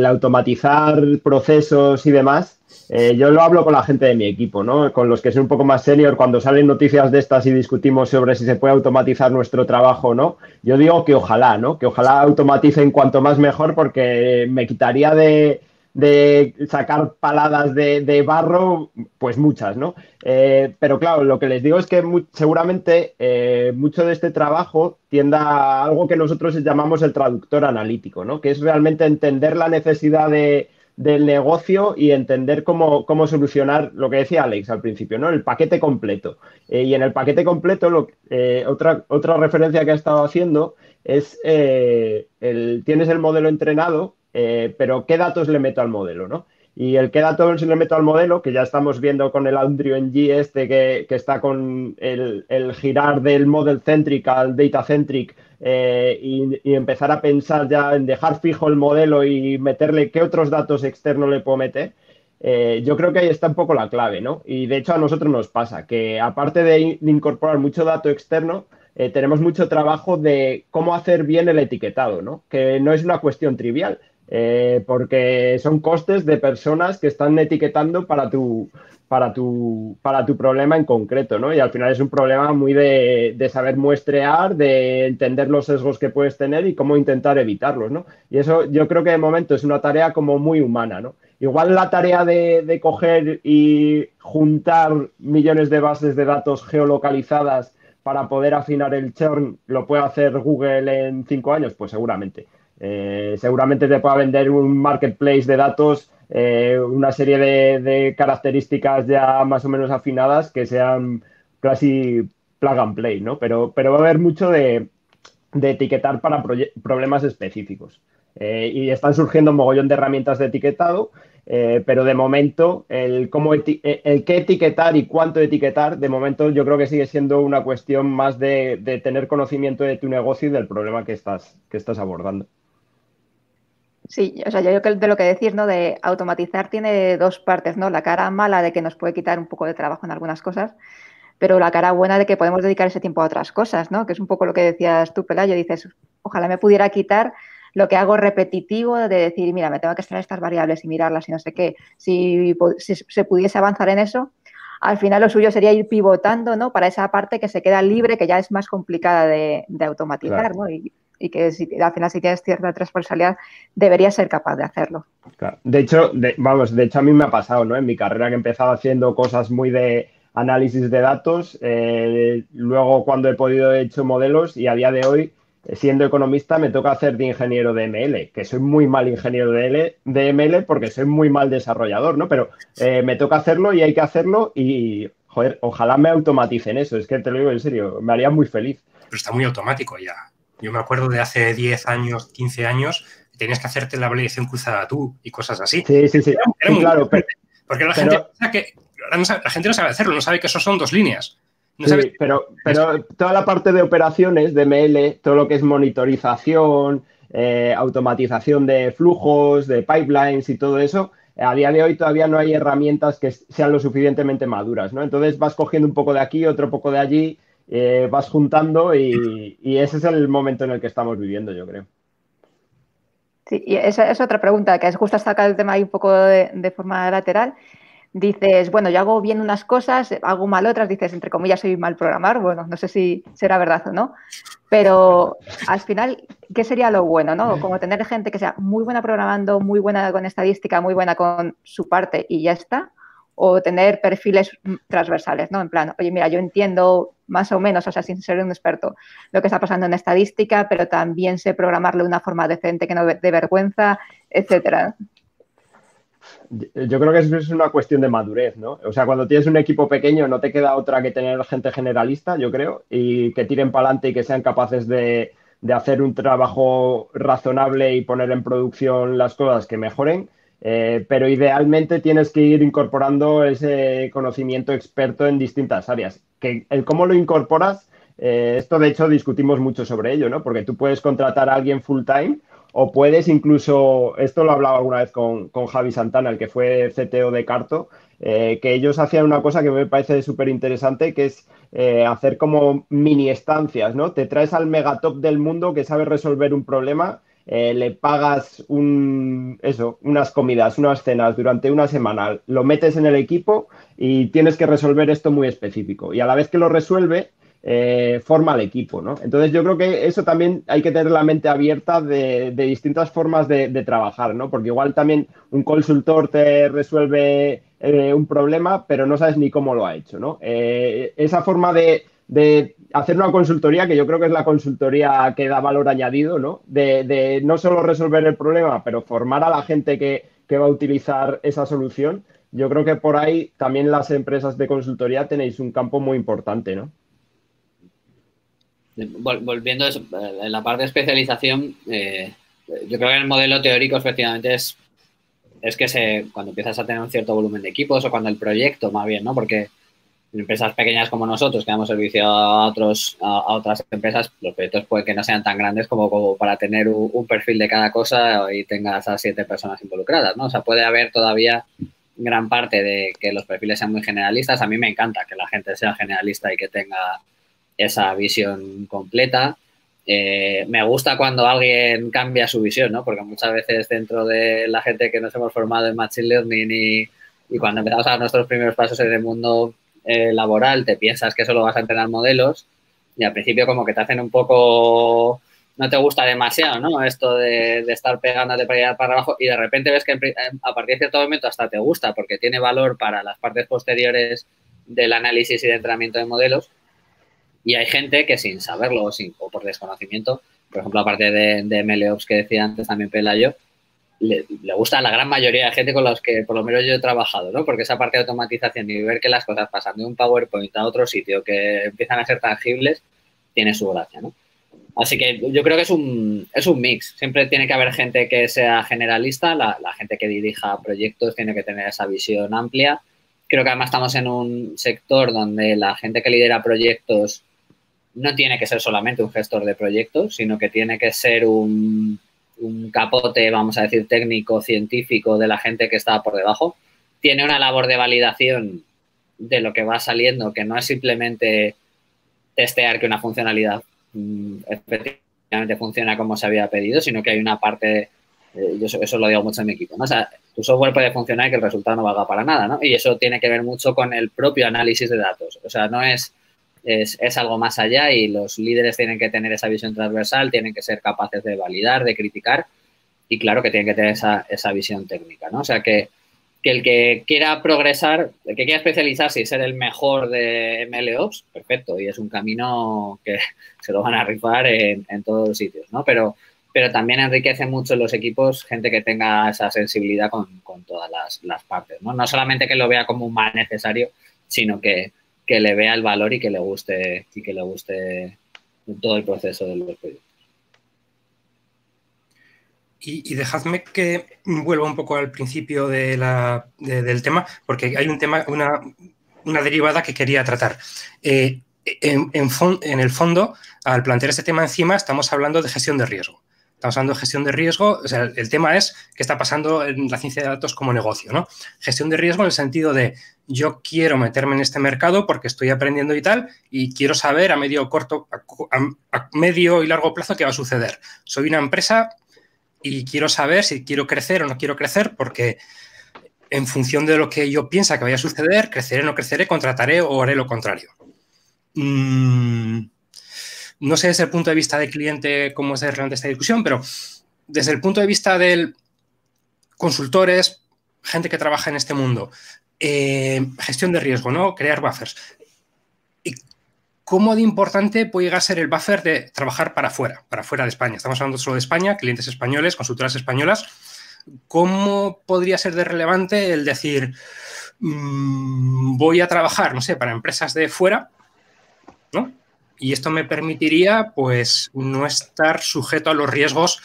automatizar procesos y demás, yo lo hablo con la gente de mi equipo, ¿no? Con los que son un poco más senior, cuando salen noticias de estas y discutimos sobre si se puede automatizar nuestro trabajo o no, yo digo que ojalá, ¿no? Que ojalá automaticen cuanto más mejor, porque me quitaría de sacar paladas de barro, pues muchas, ¿no? Pero claro, lo que les digo es que seguramente mucho de este trabajo tienda a algo que nosotros llamamos el traductor analítico, ¿no? Que es realmente entender la necesidad del negocio y entender cómo solucionar lo que decía Alex al principio, ¿no? El paquete completo. Y en el paquete completo, otra referencia que ha estado haciendo es tienes el modelo entrenado, pero ¿qué datos le meto al modelo, no? Y el qué datos le meto al modelo, que ya estamos viendo con el Andrew NG que está con el girar del model centric al data centric, y empezar a pensar ya en dejar fijo el modelo y meterle qué otros datos externos le puedo meter. Yo creo que ahí está un poco la clave, ¿no? Y de hecho a nosotros nos pasa que aparte de incorporar mucho dato externo, tenemos mucho trabajo de cómo hacer bien el etiquetado, ¿no? Que no es una cuestión trivial. Porque son costes de personas que están etiquetando para tu problema en concreto, ¿no? Y al final es un problema muy de saber muestrear, de entender los sesgos que puedes tener y cómo intentar evitarlos, ¿no? Y eso yo creo que de momento es una tarea como muy humana, ¿no? Igual la tarea de coger y juntar millones de bases de datos geolocalizadas para poder afinar el churn lo puede hacer Google en 5 años, pues seguramente. Seguramente te pueda vender un marketplace de datos, una serie de características ya más o menos afinadas que sean casi plug and play, ¿no? Pero va a haber mucho de etiquetar para problemas específicos. Y están surgiendo un mogollón de herramientas de etiquetado, pero de momento el qué etiquetar y cuánto etiquetar, de momento yo creo que sigue siendo una cuestión más de tener conocimiento de tu negocio y del problema que estás abordando. Sí, o sea, yo creo que de lo que decís, ¿no? De automatizar tiene dos partes, ¿no? La cara mala de que nos puede quitar un poco de trabajo en algunas cosas, pero la cara buena de que podemos dedicar ese tiempo a otras cosas, ¿no? Que es un poco lo que decías tú, Pelayo, dices, ojalá me pudiera quitar lo que hago repetitivo de decir, mira, me tengo que extraer estas variables y mirarlas y no sé qué. Si se pudiese avanzar en eso, al final lo suyo sería ir pivotando, ¿no? Para esa parte que se queda libre, que ya es más complicada de automatizar, claro, ¿no? Y que al final si tienes cierta responsabilidad deberías ser capaz de hacerlo. Claro. De hecho, a mí me ha pasado, ¿no? En mi carrera que he empezado haciendo cosas muy de análisis de datos, luego cuando he podido he hecho modelos y a día de hoy, siendo economista, me toca hacer de ingeniero de ML, que soy muy mal ingeniero de ML porque soy muy mal desarrollador, ¿no? Pero me toca hacerlo y hay que hacerlo y, joder, ojalá me automaticen eso, es que te lo digo en serio, me haría muy feliz. Pero está muy automático ya. Yo me acuerdo de hace 10 años, 15 años, tenías que hacerte la validación cruzada tú y cosas así. Sí, sí, sí. Era muy claro, porque la gente piensa que la gente no sabe hacerlo, no sabe que eso son 2 líneas. No sí, pero toda la parte de operaciones de ML, todo lo que es monitorización, automatización de flujos, de pipelines y todo eso, a día de hoy todavía no hay herramientas que sean lo suficientemente maduras, ¿no? Entonces vas cogiendo un poco de aquí, otro poco de allí, vas juntando y ese es el momento en el que estamos viviendo, yo creo. Sí, y esa es otra pregunta, que es justo sacar el tema ahí un poco de forma lateral. Dices, bueno, yo hago bien unas cosas, hago mal otras, dices, entre comillas, soy mal programar. Bueno, no sé si será verdad o no, pero al final, ¿qué sería lo bueno, no? Como tener gente que sea muy buena programando, muy buena con estadística, muy buena con su parte y ya está, o tener perfiles transversales, ¿no? En plan, oye, mira, yo entiendo más o menos, o sea, sin ser un experto, lo que está pasando en estadística, pero también sé programarlo de una forma decente que no dé vergüenza, etcétera. Yo creo que eso es una cuestión de madurez, ¿no? O sea, cuando tienes un equipo pequeño no te queda otra que tener gente generalista, yo creo, y que tiren para adelante y que sean capaces de hacer un trabajo razonable y poner en producción las cosas que mejoren. Pero idealmente tienes que ir incorporando ese conocimiento experto en distintas áreas. Que el cómo lo incorporas, esto de hecho discutimos mucho sobre ello, ¿no? Porque tú puedes contratar a alguien full time o puedes incluso, esto lo he hablado alguna vez con Javi Santana, el que fue CTO de Carto, que ellos hacían una cosa que me parece súper interesante, que es hacer como mini estancias, ¿no? Te traes al megatop del mundo que sabe resolver un problema, le pagas unas comidas, unas cenas durante una semana, lo metes en el equipo y tienes que resolver esto muy específico. Y a la vez que lo resuelve, forma al equipo, ¿no? Entonces yo creo que eso también hay que tener la mente abierta de distintas formas de trabajar, ¿no? Porque igual también un consultor te resuelve un problema, pero no sabes ni cómo lo ha hecho, ¿no? Esa forma de hacer una consultoría, que yo creo que es la consultoría que da valor añadido, ¿no? De no solo resolver el problema, pero formar a la gente que va a utilizar esa solución. Yo creo que por ahí también las empresas de consultoría tenéis un campo muy importante, ¿no? Volviendo a eso, en la parte de especialización, yo creo que el modelo teórico efectivamente es que cuando empiezas a tener un cierto volumen de equipos o cuando el proyecto, más bien, ¿no? Porque en empresas pequeñas como nosotros, que damos servicio a otras empresas, los proyectos pueden que no sean tan grandes como para tener un perfil de cada cosa y tengas a 7 personas involucradas, ¿no? O sea, puede haber todavía gran parte de que los perfiles sean muy generalistas. A mí me encanta que la gente sea generalista y que tenga esa visión completa. Me gusta cuando alguien cambia su visión, ¿no? Porque muchas veces dentro de la gente que nos hemos formado en Machine Learning y cuando empezamos a dar nuestros primeros pasos en el mundo laboral, te piensas que solo vas a entrenar modelos y al principio como que te hacen un poco... No te gusta demasiado, ¿no? Esto de estar pegándote para allá para abajo y de repente ves que a partir de cierto momento hasta te gusta porque tiene valor para las partes posteriores del análisis y de entrenamiento de modelos. Y hay gente que sin saberlo o por desconocimiento, por ejemplo, aparte de MLOps que decía antes también Pelayo, le gusta a la gran mayoría de gente con los que por lo menos yo he trabajado, ¿no? Porque esa parte de automatización y ver que las cosas pasan de un PowerPoint a otro sitio que empiezan a ser tangibles, tiene su gracia, ¿no? Así que yo creo que es un mix. Siempre tiene que haber gente que sea generalista, la gente que dirija proyectos tiene que tener esa visión amplia. Creo que además estamos en un sector donde la gente que lidera proyectos no tiene que ser solamente un gestor de proyectos, sino que tiene que ser un capote, vamos a decir, técnico, científico de la gente que está por debajo. Tiene una labor de validación de lo que va saliendo, que no es simplemente testear que una funcionalidad efectivamente funciona como se había pedido, sino que hay una parte, yo eso lo digo mucho en mi equipo, ¿no? O sea, tu software puede funcionar y que el resultado no valga para nada, ¿no? Y eso tiene que ver mucho con el propio análisis de datos. O sea, no es algo más allá y los líderes tienen que tener esa visión transversal, tienen que ser capaces de validar, de criticar y claro que tienen que tener esa visión técnica, ¿no? O sea, que el que quiera progresar, el que quiera especializarse y ser el mejor de MLOps, perfecto, y es un camino que se lo van a rifar en todos los sitios, ¿no? Pero también enriquece mucho en los equipos gente que tenga esa sensibilidad con todas las partes, ¿no? No solamente que lo vea como un mal necesario, sino que le vea el valor y que le guste todo el proceso de los proyectos. Y dejadme que vuelva un poco al principio del tema, porque hay un tema, una derivada que quería tratar. En el fondo, al plantear este tema encima, estamos hablando de gestión de riesgo. estamos hablando de gestión de riesgo. O sea, el tema es qué está pasando en la ciencia de datos como negocio, ¿no? Gestión de riesgo en el sentido de yo quiero meterme en este mercado porque estoy aprendiendo y tal, y quiero saber a medio, corto, a medio y largo plazo qué va a suceder. Soy una empresa y quiero saber si quiero crecer o no quiero crecer porque en función de lo que yo piensa que vaya a suceder, creceré o no creceré, contrataré o haré lo contrario. No sé desde el punto de vista del cliente cómo es relevante esta discusión, pero desde el punto de vista de consultores, gente que trabaja en este mundo, gestión de riesgo, ¿no? Crear buffers. ¿Y cómo de importante puede llegar a ser el buffer de trabajar para fuera de España? Estamos hablando solo de España, clientes españoles, consultoras españolas. ¿Cómo podría ser de relevante el decir voy a trabajar, no sé, para empresas de fuera, ¿no? Y esto me permitiría, pues, no estar sujeto a los riesgos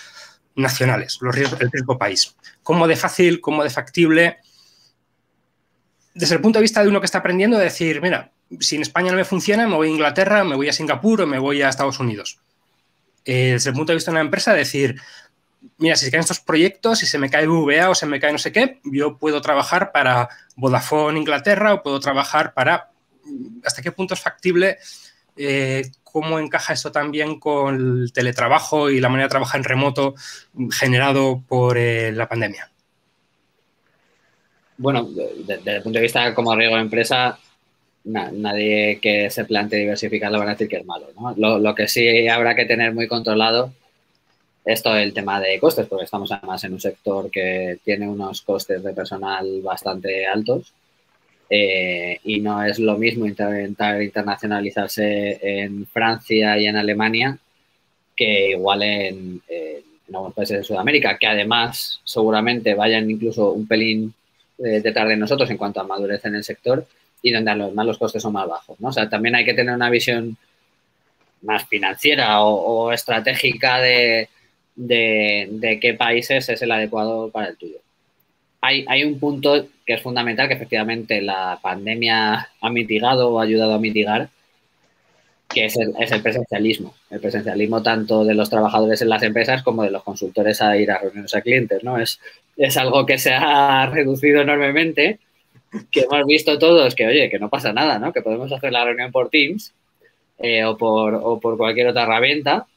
nacionales, el riesgo país. ¿Cómo de fácil, cómo de factible? Desde el punto de vista de uno que está aprendiendo, decir, mira, si en España no me funciona, me voy a Inglaterra, me voy a Singapur o me voy a Estados Unidos. Desde el punto de vista de una empresa, decir, mira, si se caen estos proyectos, si se me cae VA o se me cae no sé qué, yo puedo trabajar para Vodafone Inglaterra o puedo trabajar para... ¿Hasta qué punto es factible? ¿Cómo encaja esto también con el teletrabajo y la manera de trabajar en remoto generado por la pandemia? Bueno, desde el punto de vista como riesgo de empresa, nadie que se plantee diversificar lo van a decir que es malo, ¿no? Lo que sí habrá que tener muy controlado es todo el tema de costes, porque estamos además en un sector que tiene unos costes de personal bastante altos. Y no es lo mismo intentar internacionalizarse en Francia y en Alemania que igual en algunos países de Sudamérica, que además seguramente vayan incluso un pelín detrás de nosotros en cuanto a madurez en el sector y donde además los costes son más bajos, ¿no? O sea, también hay que tener una visión más financiera o estratégica de qué países es el adecuado para el tuyo. Hay un punto que es fundamental que efectivamente la pandemia ha mitigado o ha ayudado a mitigar, que es el presencialismo. El presencialismo tanto de los trabajadores en las empresas como de los consultores a ir a reuniones a clientes, ¿no? Es algo que se ha reducido enormemente, que hemos visto todos que, oye, que no pasa nada, ¿no? Que podemos hacer la reunión por Teams o por cualquier otra herramienta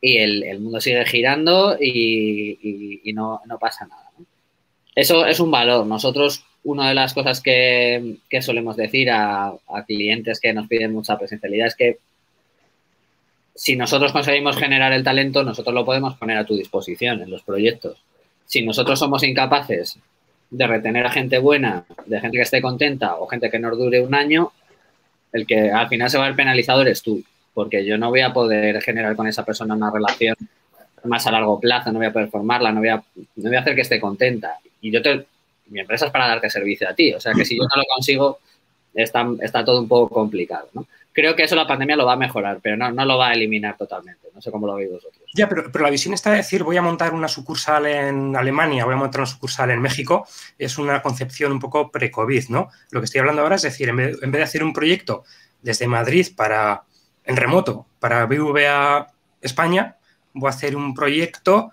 y el mundo sigue girando y no pasa nada, ¿no? Eso es un valor. Nosotros, una de las cosas que solemos decir a clientes que nos piden mucha presencialidad es que si nosotros conseguimos generar el talento, nosotros lo podemos poner a tu disposición en los proyectos. Si nosotros somos incapaces de retener a gente buena, de gente que esté contenta o gente que nos dure un año, el que al final se va a ver penalizado eres tú, porque yo no voy a poder generar con esa persona una relación más a largo plazo, no voy a poder formarla, no voy a hacer que esté contenta. Y mi empresa es para darte servicio a ti. O sea, que si yo no lo consigo, está todo un poco complicado, ¿no? Creo que eso la pandemia lo va a mejorar, pero no lo va a eliminar totalmente. No sé cómo lo veis vosotros. Ya, pero la visión está de decir voy a montar una sucursal en Alemania, voy a montar una sucursal en México, es una concepción un poco pre-COVID, ¿no? Lo que estoy hablando ahora es decir, en vez de hacer un proyecto desde Madrid en remoto para BBVA España, voy a hacer un proyecto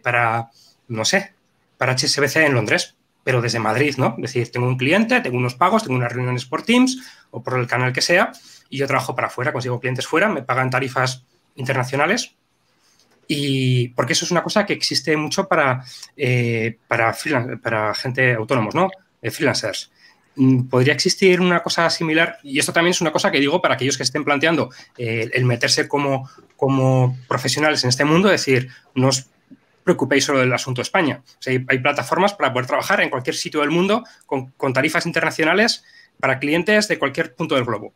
para, no sé, para HSBC en Londres, pero desde Madrid, ¿no? Es decir, tengo un cliente, tengo unos pagos, tengo unas reuniones por Teams o por el canal que sea y yo trabajo para afuera, consigo clientes fuera, me pagan tarifas internacionales y porque eso es una cosa que existe mucho para gente autónomos, ¿no? Freelancers. ¿Podría existir una cosa similar? Y esto también es una cosa que digo para aquellos que estén planteando el meterse como profesionales en este mundo, es decir, no os preocupéis solo del asunto de España. O sea, hay plataformas para poder trabajar en cualquier sitio del mundo con tarifas internacionales para clientes de cualquier punto del globo.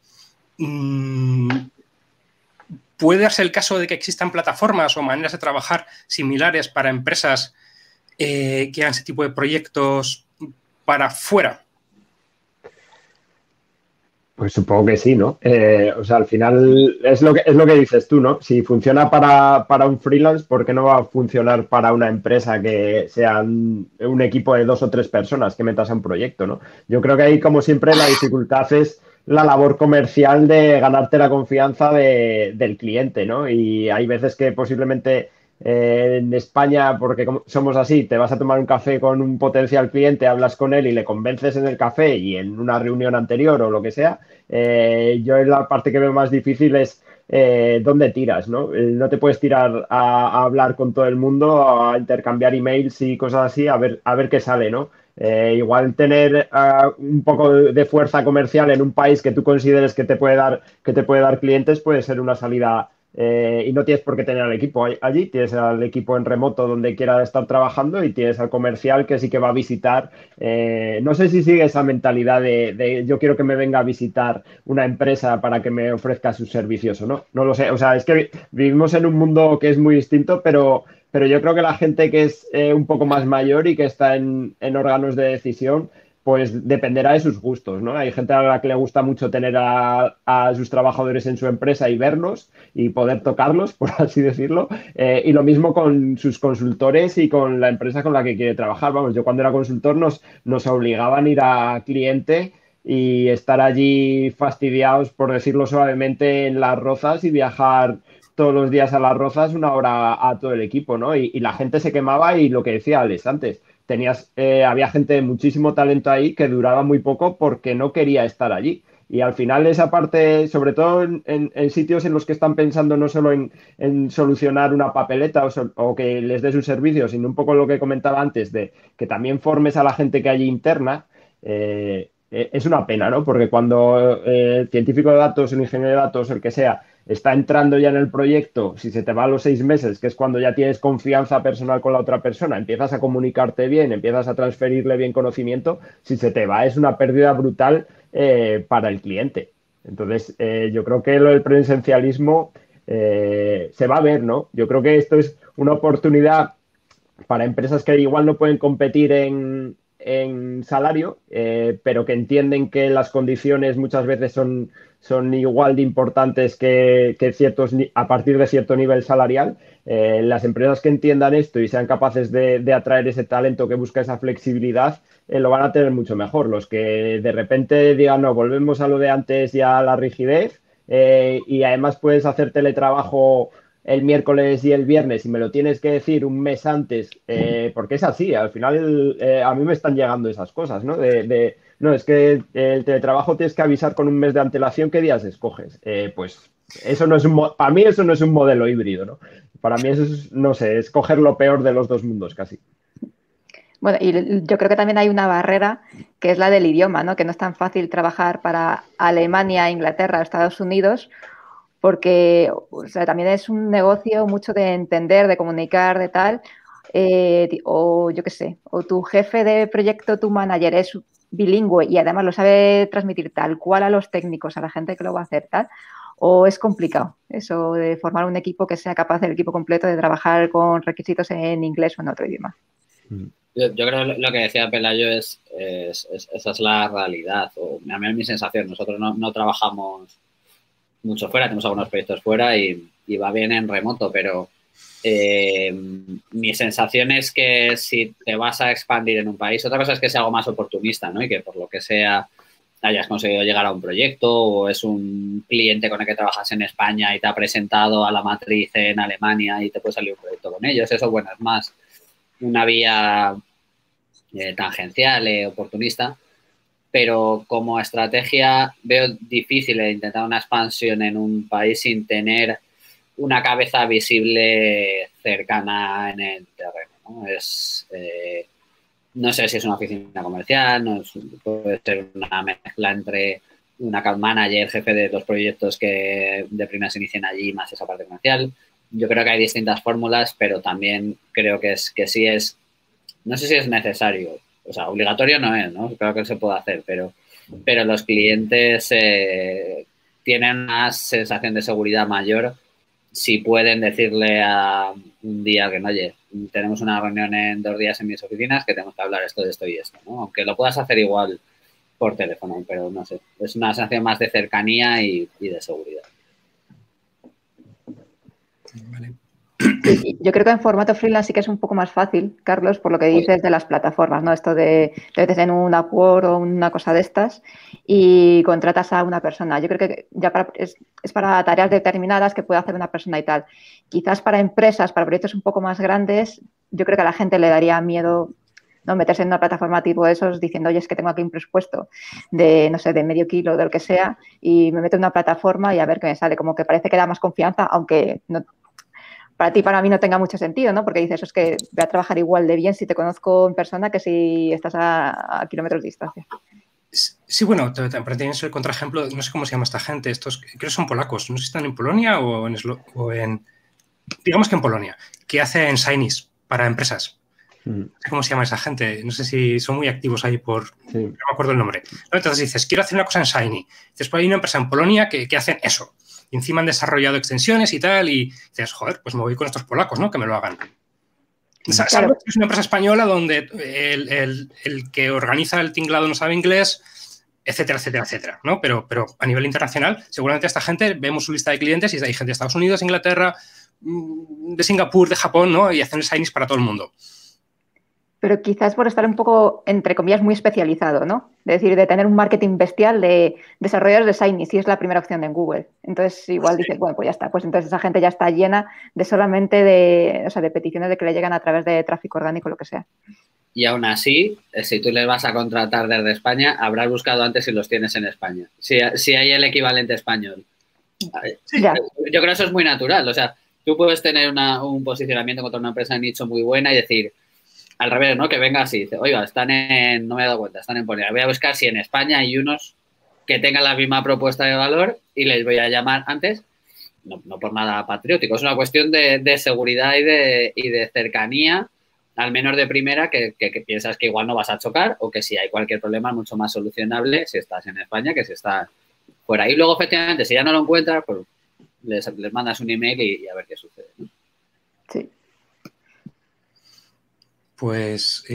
¿Puede darse el caso de que existan plataformas o maneras de trabajar similares para empresas que hagan ese tipo de proyectos para fuera? Pues supongo que sí, ¿no? O sea, al final es lo que dices tú, ¿no? Si funciona para un freelance, ¿por qué no va a funcionar para una empresa que sea un equipo de 2 o 3 personas que metas a un proyecto, ¿no? Yo creo que ahí, como siempre, la dificultad es la labor comercial de ganarte la confianza del cliente, ¿no? Y hay veces que posiblemente En España, porque somos así, te vas a tomar un café con un potencial cliente, hablas con él y le convences en el café y en una reunión anterior o lo que sea. Yo en la parte que veo más difícil es dónde tiras, ¿no? No te puedes tirar a hablar con todo el mundo, a intercambiar emails y cosas así, a ver qué sale, ¿no? Igual tener un poco de fuerza comercial en un país que tú consideres que te puede dar clientes puede ser una salida. Y no tienes por qué tener al equipo allí, tienes al equipo en remoto donde quiera estar trabajando y tienes al comercial que sí que va a visitar. No sé si sigue esa mentalidad de yo quiero que me venga a visitar una empresa para que me ofrezca sus servicios o no. No lo sé. O sea, es que vivimos en un mundo que es muy distinto, pero yo creo que la gente que es un poco más mayor y que está en órganos de decisión pues dependerá de sus gustos, ¿no? Hay gente a la que le gusta mucho tener a sus trabajadores en su empresa y verlos y poder tocarlos, por así decirlo. Y lo mismo con sus consultores y con la empresa con la que quiere trabajar. Vamos, yo cuando era consultor nos obligaban a ir a cliente y estar allí fastidiados, por decirlo suavemente, en Las Rozas y viajar todos los días a Las Rozas una hora a todo el equipo, ¿no? Y la gente se quemaba y lo que decía Alex antes, había gente de muchísimo talento ahí que duraba muy poco porque no quería estar allí. Y al final esa parte, sobre todo en sitios en los que están pensando no solo en solucionar una papeleta o que les des un servicio, sino un poco lo que comentaba antes de que también formes a la gente que hay interna, es una pena, ¿no? Porque cuando el científico de datos, el ingeniero de datos, el que sea, está entrando ya en el proyecto, si se te va a los 6 meses, que es cuando ya tienes confianza personal con la otra persona, empiezas a comunicarte bien, empiezas a transferirle bien conocimiento, si se te va es una pérdida brutal para el cliente. Entonces, yo creo que lo del presencialismo se va a ver, ¿no? Yo creo que esto es una oportunidad para empresas que igual no pueden competir en salario, pero que entienden que las condiciones muchas veces son igual de importantes que a partir de cierto nivel salarial. Las empresas que entiendan esto y sean capaces de atraer ese talento que busca esa flexibilidad, lo van a tener mucho mejor. Los que de repente digan, no, volvemos a lo de antes y a la rigidez, y además puedes hacer teletrabajo el miércoles y el viernes y me lo tienes que decir un mes antes, porque es así, al final a mí me están llegando esas cosas, ¿no? No, es que el teletrabajo tienes que avisar con un mes de antelación qué días escoges. Pues eso no es para mí eso no es un modelo híbrido, ¿no? Para mí eso es, no sé, es coger lo peor de los dos mundos casi. Bueno, y yo creo que también hay una barrera que es la del idioma, ¿no? Que no es tan fácil trabajar para Alemania, Inglaterra, Estados Unidos, porque o sea, también es un negocio mucho de entender, de comunicar, de tal, o yo qué sé, o tu jefe de proyecto, tu manager es bilingüe y además lo sabe transmitir tal cual a los técnicos, a la gente que lo va a hacer tal, o es complicado eso de formar un equipo que sea capaz, el equipo completo, de trabajar con requisitos en inglés o en otro idioma. Yo creo que lo que decía Pelayo esa es la realidad, o a mí es mi sensación. Nosotros no trabajamos mucho fuera, tenemos algunos proyectos fuera y va bien en remoto, pero mi sensación es que si te vas a expandir en un país, otra cosa es que sea algo más oportunista, ¿no? Y que por lo que sea hayas conseguido llegar a un proyecto o es un cliente con el que trabajas en España y te ha presentado a la matriz en Alemania y te puede salir un proyecto con ellos. Eso, bueno, es más una vía tangencial, oportunista, pero como estrategia veo difícil intentar una expansión en un país sin tener una cabeza visible cercana en el terreno, ¿no? No sé si es una oficina comercial, puede ser una mezcla entre un account manager, jefe de los proyectos que de primera se inician allí, más esa parte comercial. Yo creo que hay distintas fórmulas, pero también creo que sí es, no sé si es necesario, o sea, obligatorio no es, ¿no? Creo que se puede hacer, pero los clientes tienen una sensación de seguridad mayor si pueden decirle a un día que, oye, tenemos una reunión en 2 días en mis oficinas que tenemos que hablar de esto y esto, ¿no? Aunque lo puedas hacer igual por teléfono, pero no sé, es una sensación más de cercanía y de seguridad. Vale. Sí, yo creo que en formato freelance sí que es un poco más fácil, Carlos, por lo que dices de las plataformas, ¿no? Esto de te metes en un Upwork o una cosa de estas y contratas a una persona. Yo creo que ya es para tareas determinadas que puede hacer una persona y tal. Quizás para empresas, para proyectos un poco más grandes, yo creo que a la gente le daría miedo, ¿no? Meterse en una plataforma tipo esos diciendo, oye, es que tengo aquí un presupuesto de, no sé, de medio kilo, de lo que sea, y me meto en una plataforma y a ver qué me sale. Como que parece que da más confianza, aunque no, para ti, para mí no tenga mucho sentido, ¿no? Porque dices, es que voy a trabajar igual de bien si te conozco en persona que si estás a kilómetros de distancia. Sí, bueno, para tener el contraejemplo, no sé cómo se llama esta gente, estos creo que son polacos, no sé si están en Polonia o digamos que en Polonia, que hacen signies para empresas. No sé cómo se llama esa gente, no sé si son muy activos ahí no me acuerdo el nombre. Entonces dices, quiero hacer una cosa en Shiny. Después hay una empresa en Polonia que hacen eso. Y encima han desarrollado extensiones y tal, y dices, joder, pues me voy con estos polacos, ¿no? Que me lo hagan. Claro. Salvo que es una empresa española donde el que organiza el tinglado no sabe inglés, etcétera, etcétera, etcétera, ¿no? Pero a nivel internacional, seguramente esta gente, vemos su lista de clientes y hay gente de Estados Unidos, Inglaterra, de Singapur, de Japón, ¿no? Y hacen el signies para todo el mundo. Pero quizás por estar un poco, entre comillas, muy especializado, ¿no? Es decir, de tener un marketing bestial de desarrolladores de Shiny, si es la primera opción en Google. Entonces, igual dices, bueno, pues ya está. Pues entonces esa gente ya está llena de solamente de peticiones de que le llegan a través de tráfico orgánico, lo que sea. Y aún así, si tú les vas a contratar desde España, habrás buscado antes si los tienes en España. Si hay el equivalente español. Sí. Yo creo que eso es muy natural. O sea, tú puedes tener un posicionamiento contra una empresa de nicho muy buena y decir, al revés, ¿no? Que venga así, dice, oiga, no me he dado cuenta, están en Polonia. Voy a buscar si en España hay unos que tengan la misma propuesta de valor y les voy a llamar antes, no por nada patriótico, es una cuestión de seguridad y de cercanía, al menos de primera, que piensas que igual no vas a chocar o que si hay cualquier problema es mucho más solucionable si estás en España que si estás fuera. Y luego, efectivamente, si ya no lo encuentras, pues les mandas un email y a ver qué sucede, ¿no? Sí. Pues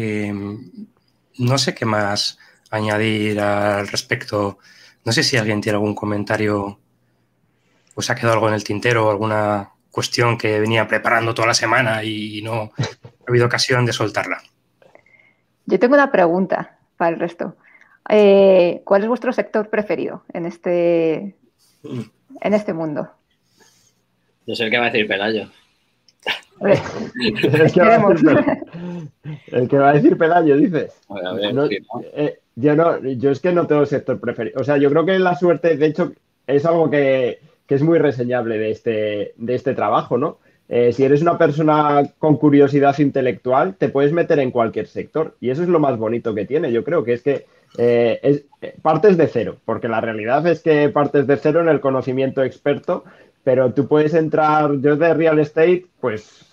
no sé qué más añadir al respecto. No sé si alguien tiene algún comentario o se ha quedado algo en el tintero o alguna cuestión que venía preparando toda la semana y no ha habido ocasión de soltarla. Yo tengo una pregunta para el resto. ¿Cuál es vuestro sector preferido en este mundo? Yo sé el que va a decir Pelayo. El que va a decir Pelayo, dices. A ver, no, sí, ¿no? Yo es que no tengo sector preferido. O sea, yo creo que la suerte, de hecho, es algo que es muy reseñable de este trabajo, ¿no? Si eres una persona con curiosidad intelectual, te puedes meter en cualquier sector. Y eso es lo más bonito que tiene. Yo creo que es que partes de cero, porque la realidad es que partes de cero en el conocimiento experto, pero tú puedes entrar, yo de real estate, pues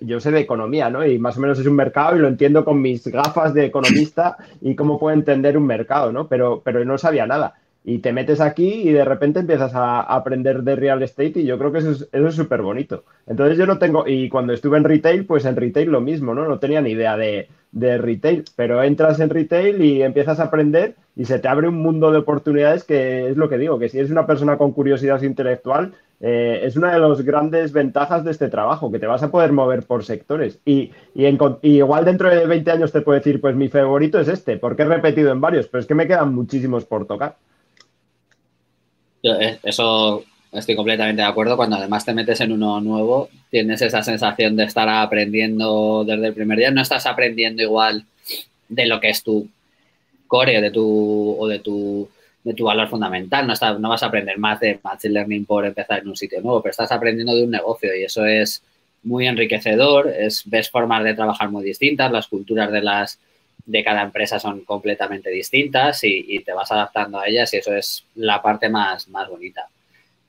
yo sé de economía, ¿no? Y más o menos es un mercado y lo entiendo con mis gafas de economista y cómo puedo entender un mercado, ¿no? Pero no sabía nada. Y te metes aquí y de repente empiezas a aprender de real estate y yo creo que eso es súper bonito. Entonces yo no tengo, y cuando estuve en retail, pues en retail lo mismo, ¿no? No tenía ni idea de retail, pero entras en retail y empiezas a aprender y se te abre un mundo de oportunidades que es lo que digo, que si eres una persona con curiosidad intelectual, es una de las grandes ventajas de este trabajo, que te vas a poder mover por sectores. Y igual dentro de 20 años te puedo decir, pues mi favorito es este, porque he repetido en varios, pero es que me quedan muchísimos por tocar. Eso estoy completamente de acuerdo. Cuando además te metes en uno nuevo, tienes esa sensación de estar aprendiendo desde el primer día. No estás aprendiendo igual de lo que es tu core de tu valor fundamental. No vas a aprender más de Machine Learning por empezar en un sitio nuevo, pero estás aprendiendo de un negocio y eso es muy enriquecedor. Ves formas de trabajar muy distintas, las culturas de cada empresa son completamente distintas y te vas adaptando a ellas y eso es la parte más bonita.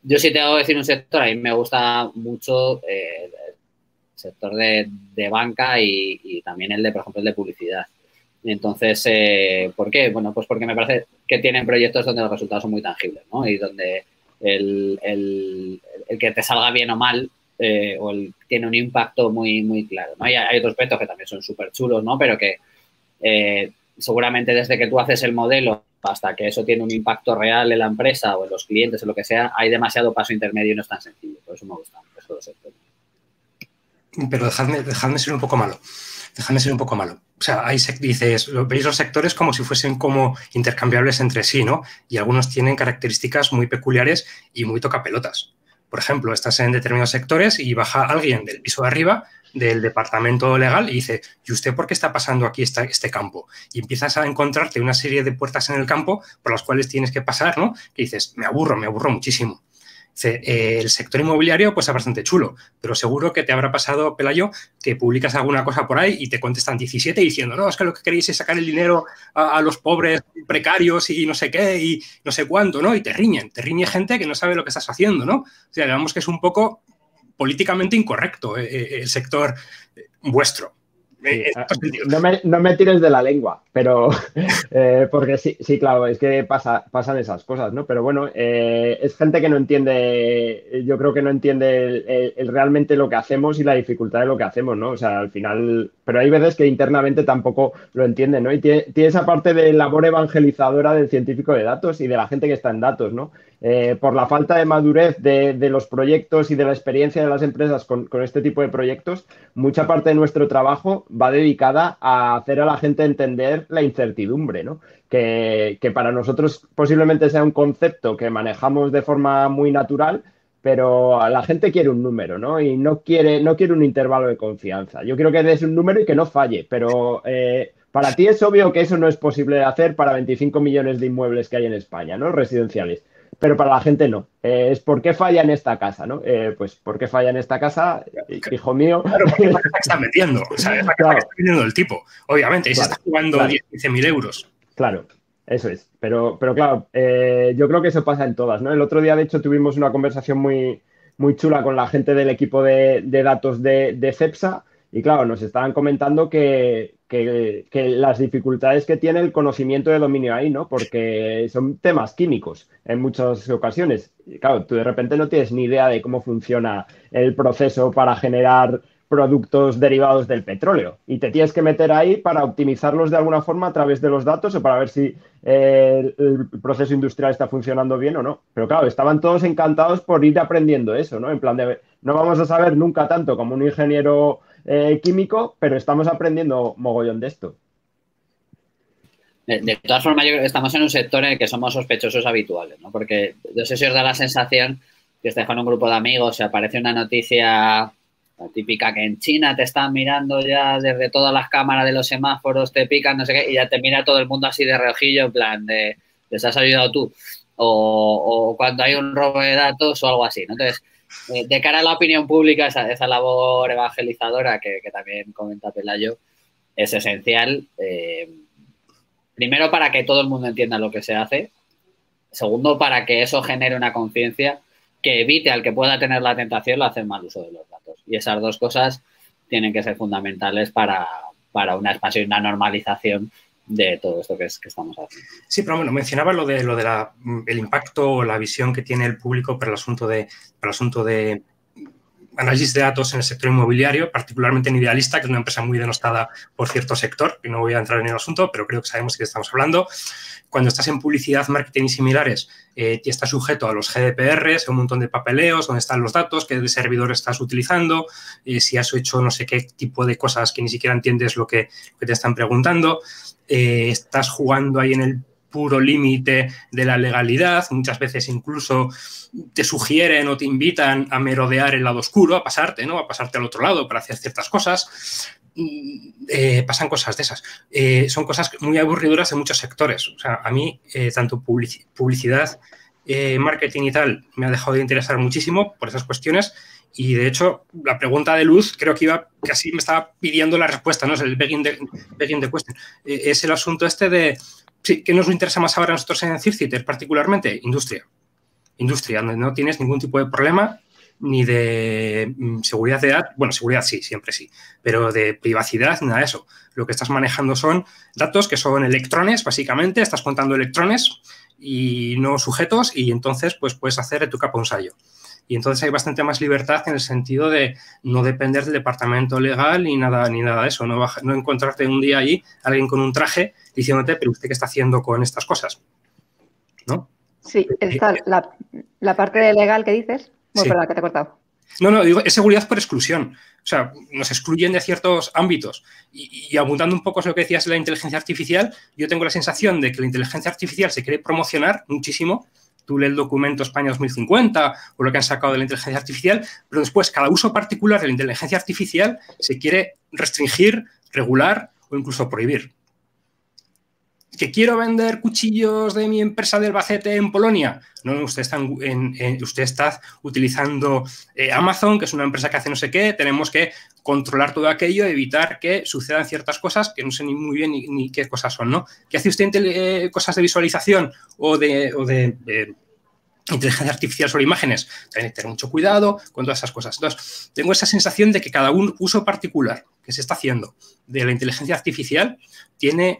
Yo sí tengo que decir un sector, a mí me gusta mucho el sector de banca y también por ejemplo, el de publicidad. Entonces, ¿por qué? Bueno, pues porque me parece que tienen proyectos donde los resultados son muy tangibles, ¿no? Y donde el que te salga bien o mal tiene un impacto muy claro, ¿no? Y hay otros aspectos que también son súper chulos, ¿no? Pero que seguramente desde que tú haces el modelo hasta que eso tiene un impacto real en la empresa o en los clientes o lo que sea, hay demasiado paso intermedio y no es tan sencillo. Por eso me gusta. pero dejadme ser un poco malo. Dejadme ser un poco malo. O sea, veis los sectores como si fuesen como intercambiables entre sí, ¿no? Y algunos tienen características muy peculiares y muy tocapelotas. Por ejemplo, estás en determinados sectores y baja alguien del piso de arriba del departamento legal y dice, ¿y usted por qué está pasando aquí este campo? Y empiezas a encontrarte una serie de puertas en el campo por las cuales tienes que pasar, ¿no? Que dices, me aburro muchísimo. Dice, el sector inmobiliario pues es bastante chulo, pero seguro que te habrá pasado, Pelayo, que publicas alguna cosa por ahí y te contestan 17 diciendo, no, es que lo que queréis es sacar el dinero a los pobres precarios y no sé qué y no sé cuánto, ¿no? Y te riñe gente que no sabe lo que estás haciendo, ¿no? O sea, digamos que es un poco políticamente incorrecto el sector vuestro. Sí, no me tires de la lengua, pero porque sí, claro, es que pasan esas cosas, ¿no? Pero bueno, es gente que no entiende, yo creo que no entiende realmente lo que hacemos y la dificultad de lo que hacemos, ¿no? O sea, al final, pero hay veces que internamente tampoco lo entienden, ¿no? Y tiene esa parte de labor evangelizadora del científico de datos y de la gente que está en datos, ¿no? Por la falta de madurez de los proyectos y de la experiencia de las empresas con este tipo de proyectos, mucha parte de nuestro trabajo va dedicada a hacer a la gente entender la incertidumbre, ¿no? Que para nosotros posiblemente sea un concepto que manejamos de forma muy natural, pero la gente quiere un número, ¿no? Y no quiere un intervalo de confianza. Yo quiero que des un número y que no falle, pero para ti es obvio que eso no es posible de hacer para 25 millones de inmuebles que hay en España, ¿no? Residenciales. Pero para la gente no. Es ¿por qué falla en esta casa? ¿No? Pues ¿por qué falla en esta casa, hijo mío? Claro, porque es la que está metiendo. O sea, es la que está metiendo el tipo. Obviamente, y se está jugando 10-15.000 euros. Claro, eso es. Pero claro, yo creo que eso pasa en todas, ¿no? El otro día, de hecho, tuvimos una conversación muy chula con la gente del equipo de datos de CEPSA y, claro, nos estaban comentando que las dificultades que tiene el conocimiento de dominio ahí, ¿no? Porque son temas químicos en muchas ocasiones. Y, claro, tú de repente no tienes ni idea de cómo funciona el proceso para generar productos derivados del petróleo y te tienes que meter ahí para optimizarlos de alguna forma a través de los datos o para ver si el proceso industrial está funcionando bien o no. Pero claro, estaban todos encantados por ir aprendiendo eso, ¿no? En plan de, no vamos a saber nunca tanto como un ingeniero químico, pero estamos aprendiendo mogollón de esto. De todas formas, yo creo que estamos en un sector en el que somos sospechosos habituales, ¿no? Porque no sé si os da la sensación que estáis con un grupo de amigos, se aparece una noticia típica que en China te están mirando ya desde todas las cámaras de los semáforos, te pican, no sé qué, y ya te mira todo el mundo así de reojillo, en plan de ¿les has ayudado tú? O cuando hay un robo de datos o algo así, ¿no? Entonces, de cara a la opinión pública, esa labor evangelizadora que también comenta Pelayo es esencial. Primero, para que todo el mundo entienda lo que se hace. Segundo, para que eso genere una conciencia que evite al que pueda tener la tentación de hacer mal uso de los datos. Y esas dos cosas tienen que ser fundamentales para una expansión y una normalización de todo esto que estamos haciendo. Sí, pero bueno, mencionaba lo de el impacto o la visión que tiene el público para el asunto de análisis de datos en el sector inmobiliario, particularmente en Idealista, que es una empresa muy denostada por cierto sector, y no voy a entrar en el asunto, pero creo que sabemos de qué estamos hablando. Cuando estás en publicidad, marketing y similares, estás sujeto a los GDPRs, a un montón de papeleos, dónde están los datos, qué servidor estás utilizando, si has hecho no sé qué tipo de cosas que ni siquiera entiendes lo que te están preguntando. Estás jugando ahí en el puro límite de la legalidad, muchas veces incluso te sugieren o te invitan a merodear el lado oscuro, a pasarte, ¿no? A pasarte al otro lado para hacer ciertas cosas. Pasan cosas de esas. Son cosas muy aburridoras en muchos sectores. O sea, a mí tanto publicidad, marketing y tal me ha dejado de interesar muchísimo por esas cuestiones y, de hecho, la pregunta de Luz creo que casi me estaba pidiendo la respuesta, ¿no? Es el begging the question. Es el asunto este de sí, ¿qué nos interesa más ahora a nosotros en Circiter particularmente? Industria, donde no tienes ningún tipo de problema ni de seguridad de datos. Bueno, seguridad sí, siempre sí, pero de privacidad, nada de eso. Lo que estás manejando son datos que son electrones, básicamente. Estás contando electrones y no sujetos y entonces pues puedes hacer de tu capa un sayo. Y entonces hay bastante más libertad en el sentido de no depender del departamento legal ni nada de eso. No encontrarte un día ahí alguien con un traje diciéndote, pero ¿usted qué está haciendo con estas cosas? ¿No? Sí, está la parte de legal que dices. Bueno, sí. perdón, que te he cortado. No, digo, es seguridad por exclusión. O sea, nos excluyen de ciertos ámbitos. Y abundando un poco en lo que decías de la inteligencia artificial, yo tengo la sensación de que la inteligencia artificial se quiere promocionar muchísimo. Tú lees el documento España 2050 o lo que han sacado de la inteligencia artificial, pero después cada uso particular de la inteligencia artificial se quiere restringir, regular o incluso prohibir. ¿Que quiero vender cuchillos de mi empresa de Albacete en Polonia? No, usted está utilizando Amazon, que es una empresa que hace no sé qué. Tenemos que controlar todo aquello, evitar que sucedan ciertas cosas que no sé ni muy bien ni qué cosas son, ¿no? ¿Que hace usted cosas de visualización o de inteligencia artificial sobre imágenes? También hay que tener mucho cuidado con todas esas cosas. Entonces, tengo esa sensación de que cada uso particular que se está haciendo de la inteligencia artificial tiene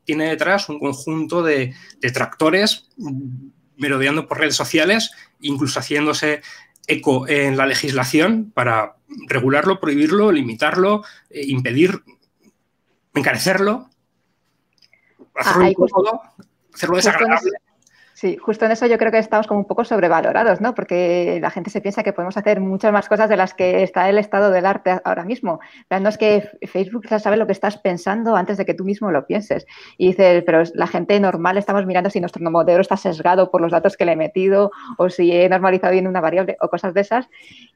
detrás un conjunto de detractores merodeando por redes sociales, incluso haciéndose eco en la legislación para regularlo, prohibirlo, limitarlo, impedir, encarecerlo, hacerlo incómodo, hacerlo desagradable. Sí, justo en eso yo creo que estamos como un poco sobrevalorados, ¿no? Porque la gente se piensa que podemos hacer muchas más cosas de las que está el estado del arte ahora mismo. No es que Facebook ya sabe lo que estás pensando antes de que tú mismo lo pienses. Y dices, pero la gente normal estamos mirando si nuestro modelo está sesgado por los datos que le he metido o si he normalizado bien una variable o cosas de esas.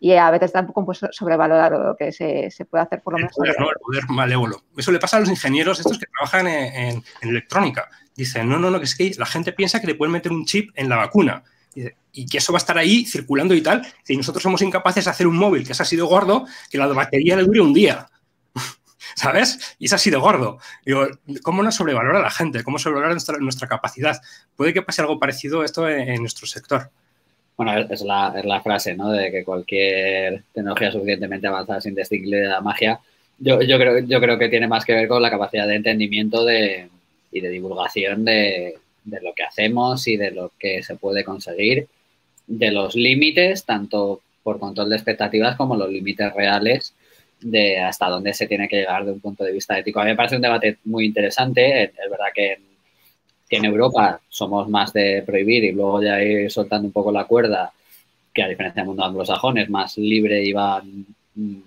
Y a veces está un poco sobrevalorado lo que se puede hacer por lo menos. El poder malévolo. Eso le pasa a los ingenieros estos que trabajan en electrónica. Dicen, no, que es que la gente piensa que le pueden meter un chip en la vacuna y que eso va a estar ahí circulando y tal. Y nosotros somos incapaces de hacer un móvil que es así de gordo que la batería le dure un día. ¿Sabes? Y es así de gordo. Digo, ¿cómo nos sobrevalora la gente? ¿Cómo sobrevalora nuestra capacidad? Puede que pase algo parecido a esto en nuestro sector. Bueno, es la frase, ¿no? De que cualquier tecnología suficientemente avanzada es indistinguible de la magia. Yo creo que tiene más que ver con la capacidad de entendimiento y de divulgación de lo que hacemos y de lo que se puede conseguir, de los límites, tanto por control de expectativas como los límites reales de hasta dónde se tiene que llegar de un punto de vista ético. A mí me parece un debate muy interesante. Es verdad que en Europa somos más de prohibir y luego ya ir soltando un poco la cuerda, que a diferencia del mundo anglosajón es más libre y van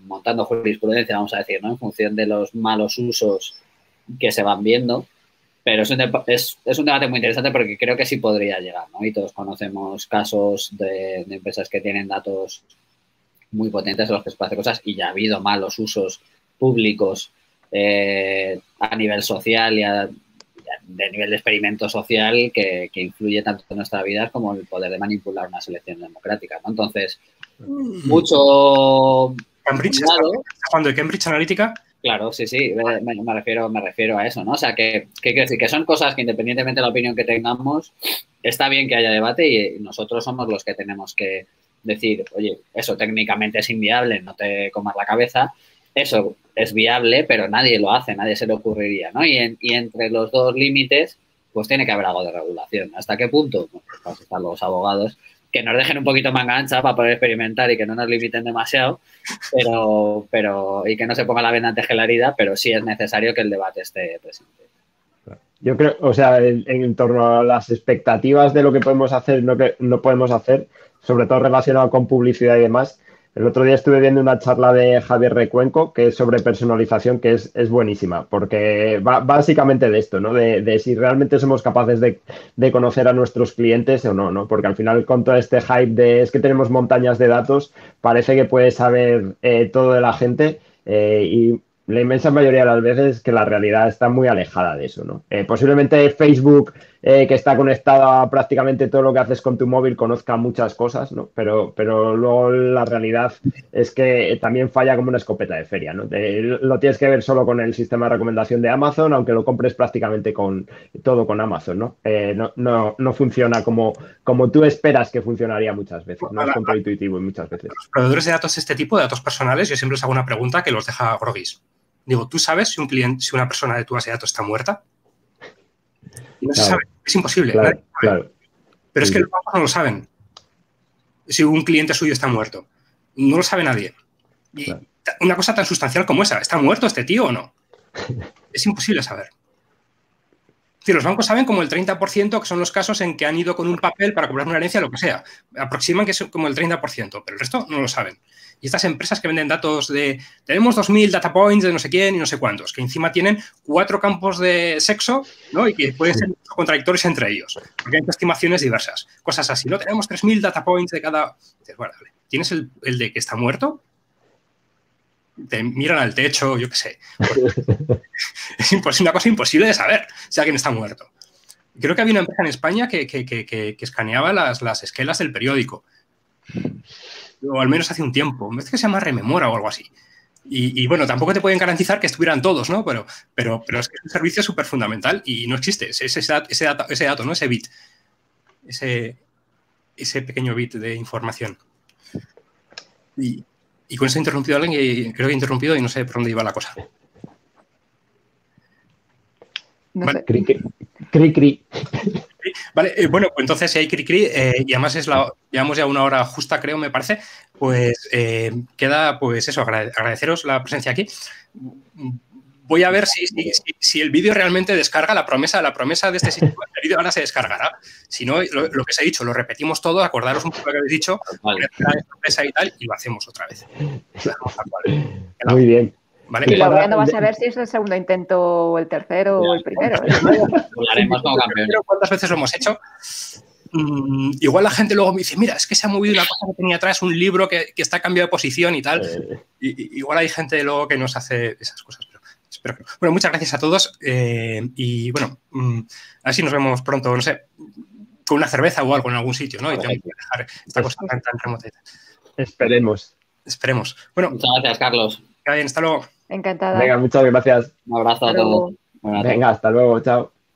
montando jurisprudencia, vamos a decir, ¿no? En función de los malos usos que se van viendo. Pero es un debate muy interesante porque creo que sí podría llegar, ¿no? Y todos conocemos casos de empresas que tienen datos muy potentes en los que se puede hacer cosas y ya ha habido malos usos públicos a nivel social y de nivel de experimento social que influye tanto en nuestra vida como el poder de manipular una selección democrática, ¿no? Entonces, mucho... Cambridge, ¿estás hablando de Cambridge Analytica? Claro, sí, me refiero a eso, ¿no? O sea, que quiero decir que son cosas que independientemente de la opinión que tengamos, está bien que haya debate y nosotros somos los que tenemos que decir, oye, eso técnicamente es inviable, no te comas la cabeza, eso es viable, pero nadie lo hace, nadie se le ocurriría, ¿no? Y entre los dos límites, pues tiene que haber algo de regulación. ¿Hasta qué punto? Pues para eso están los abogados, que nos dejen un poquito manga ancha para poder experimentar y que no nos limiten demasiado, pero y que no se ponga la venda antes que la herida, pero sí es necesario que el debate esté presente. Yo creo, o sea, en torno a las expectativas de lo que podemos hacer, no podemos hacer, sobre todo relacionado con publicidad y demás. El otro día estuve viendo una charla de Javier Recuenco que es sobre personalización, que es buenísima, porque va básicamente de esto, ¿no? De si realmente somos capaces de conocer a nuestros clientes o no, ¿no? Porque al final con todo este hype de es que tenemos montañas de datos, parece que puedes saber todo de la gente y la inmensa mayoría de las veces que la realidad está muy alejada de eso, ¿no? Posiblemente Facebook, que está conectado a prácticamente todo lo que haces con tu móvil, conozca muchas cosas, ¿no? Pero luego la realidad es que también falla como una escopeta de feria, ¿no? Lo tienes que ver solo con el sistema de recomendación de Amazon, aunque lo compres prácticamente todo con Amazon, ¿no? No funciona como tú esperas que funcionaría muchas veces, no es contraintuitivo muchas veces. Los proveedores de datos, este tipo de datos personales, yo siempre les hago una pregunta que los deja groguis. Digo, ¿tú sabes si una persona de tu base de datos está muerta? Y no se sabe, es imposible. Claro. Pero es que los bancos no lo saben. Si un cliente suyo está muerto. No lo sabe nadie. Y una cosa tan sustancial como esa, ¿está muerto este tío o no? Es imposible saber. Sí, los bancos saben como el 30%, que son los casos en que han ido con un papel para cobrar una herencia, lo que sea. Aproximan que es como el 30%, pero el resto no lo saben. Y estas empresas que venden datos de tenemos 2.000 data points de no sé quién y no sé cuántos, que encima tienen 4 campos de sexo, ¿no? Y que pueden ser contradictorios entre ellos, porque hay estimaciones diversas. Cosas así, ¿no? Tenemos 3.000 data points de cada... Dices, bueno, vale. ¿Tienes el de que está muerto? Te miran al techo, yo qué sé. Es una cosa imposible de saber si alguien está muerto. Creo que había una empresa en España que escaneaba las esquelas del periódico. O al menos hace un tiempo. Me parece que se llama Rememora o algo así. Y bueno, tampoco te pueden garantizar que estuvieran todos, ¿no? Pero es que es un servicio súper fundamental y no existe ese dato, ¿no? Ese bit. Ese pequeño bit de información. Y con eso he interrumpido a alguien y creo que he interrumpido y no sé por dónde iba la cosa. No vale. sé. Cri, cri. Vale, bueno, pues entonces si hay cri-cri y además llevamos ya una hora justa, creo, me parece, pues queda, pues eso, agradeceros la presencia aquí. Voy a ver si el vídeo realmente descarga la promesa de este sistema. El vídeo ahora se descargará. Si no, lo que os he dicho, lo repetimos todo, acordaros un poco lo que habéis dicho, Vale. y tal, y lo hacemos otra vez. Muy bien. ¿Vale? Y luego ya no vas a ver si es el segundo intento o el tercero o el primero. Lo haremos como campeones. ¿Cuántas veces lo hemos hecho? Igual la gente luego me dice, mira, es que se ha movido una cosa que tenía atrás, un libro que está cambiado de posición y tal. Igual hay gente luego que nos hace esas cosas. Pero espero que no. Bueno, muchas gracias a todos. Y bueno, a ver si nos vemos pronto, no sé, con una cerveza o algo en algún sitio, ¿no? Y tengo que dejar esta cosa tan remota. Esperemos. Esperemos. Bueno, Muchas gracias, Carlos. que bien, hasta luego. Encantada. Venga, muchas gracias. Un abrazo a Hasta luego. todos. Buenas Venga, hasta luego. Chao.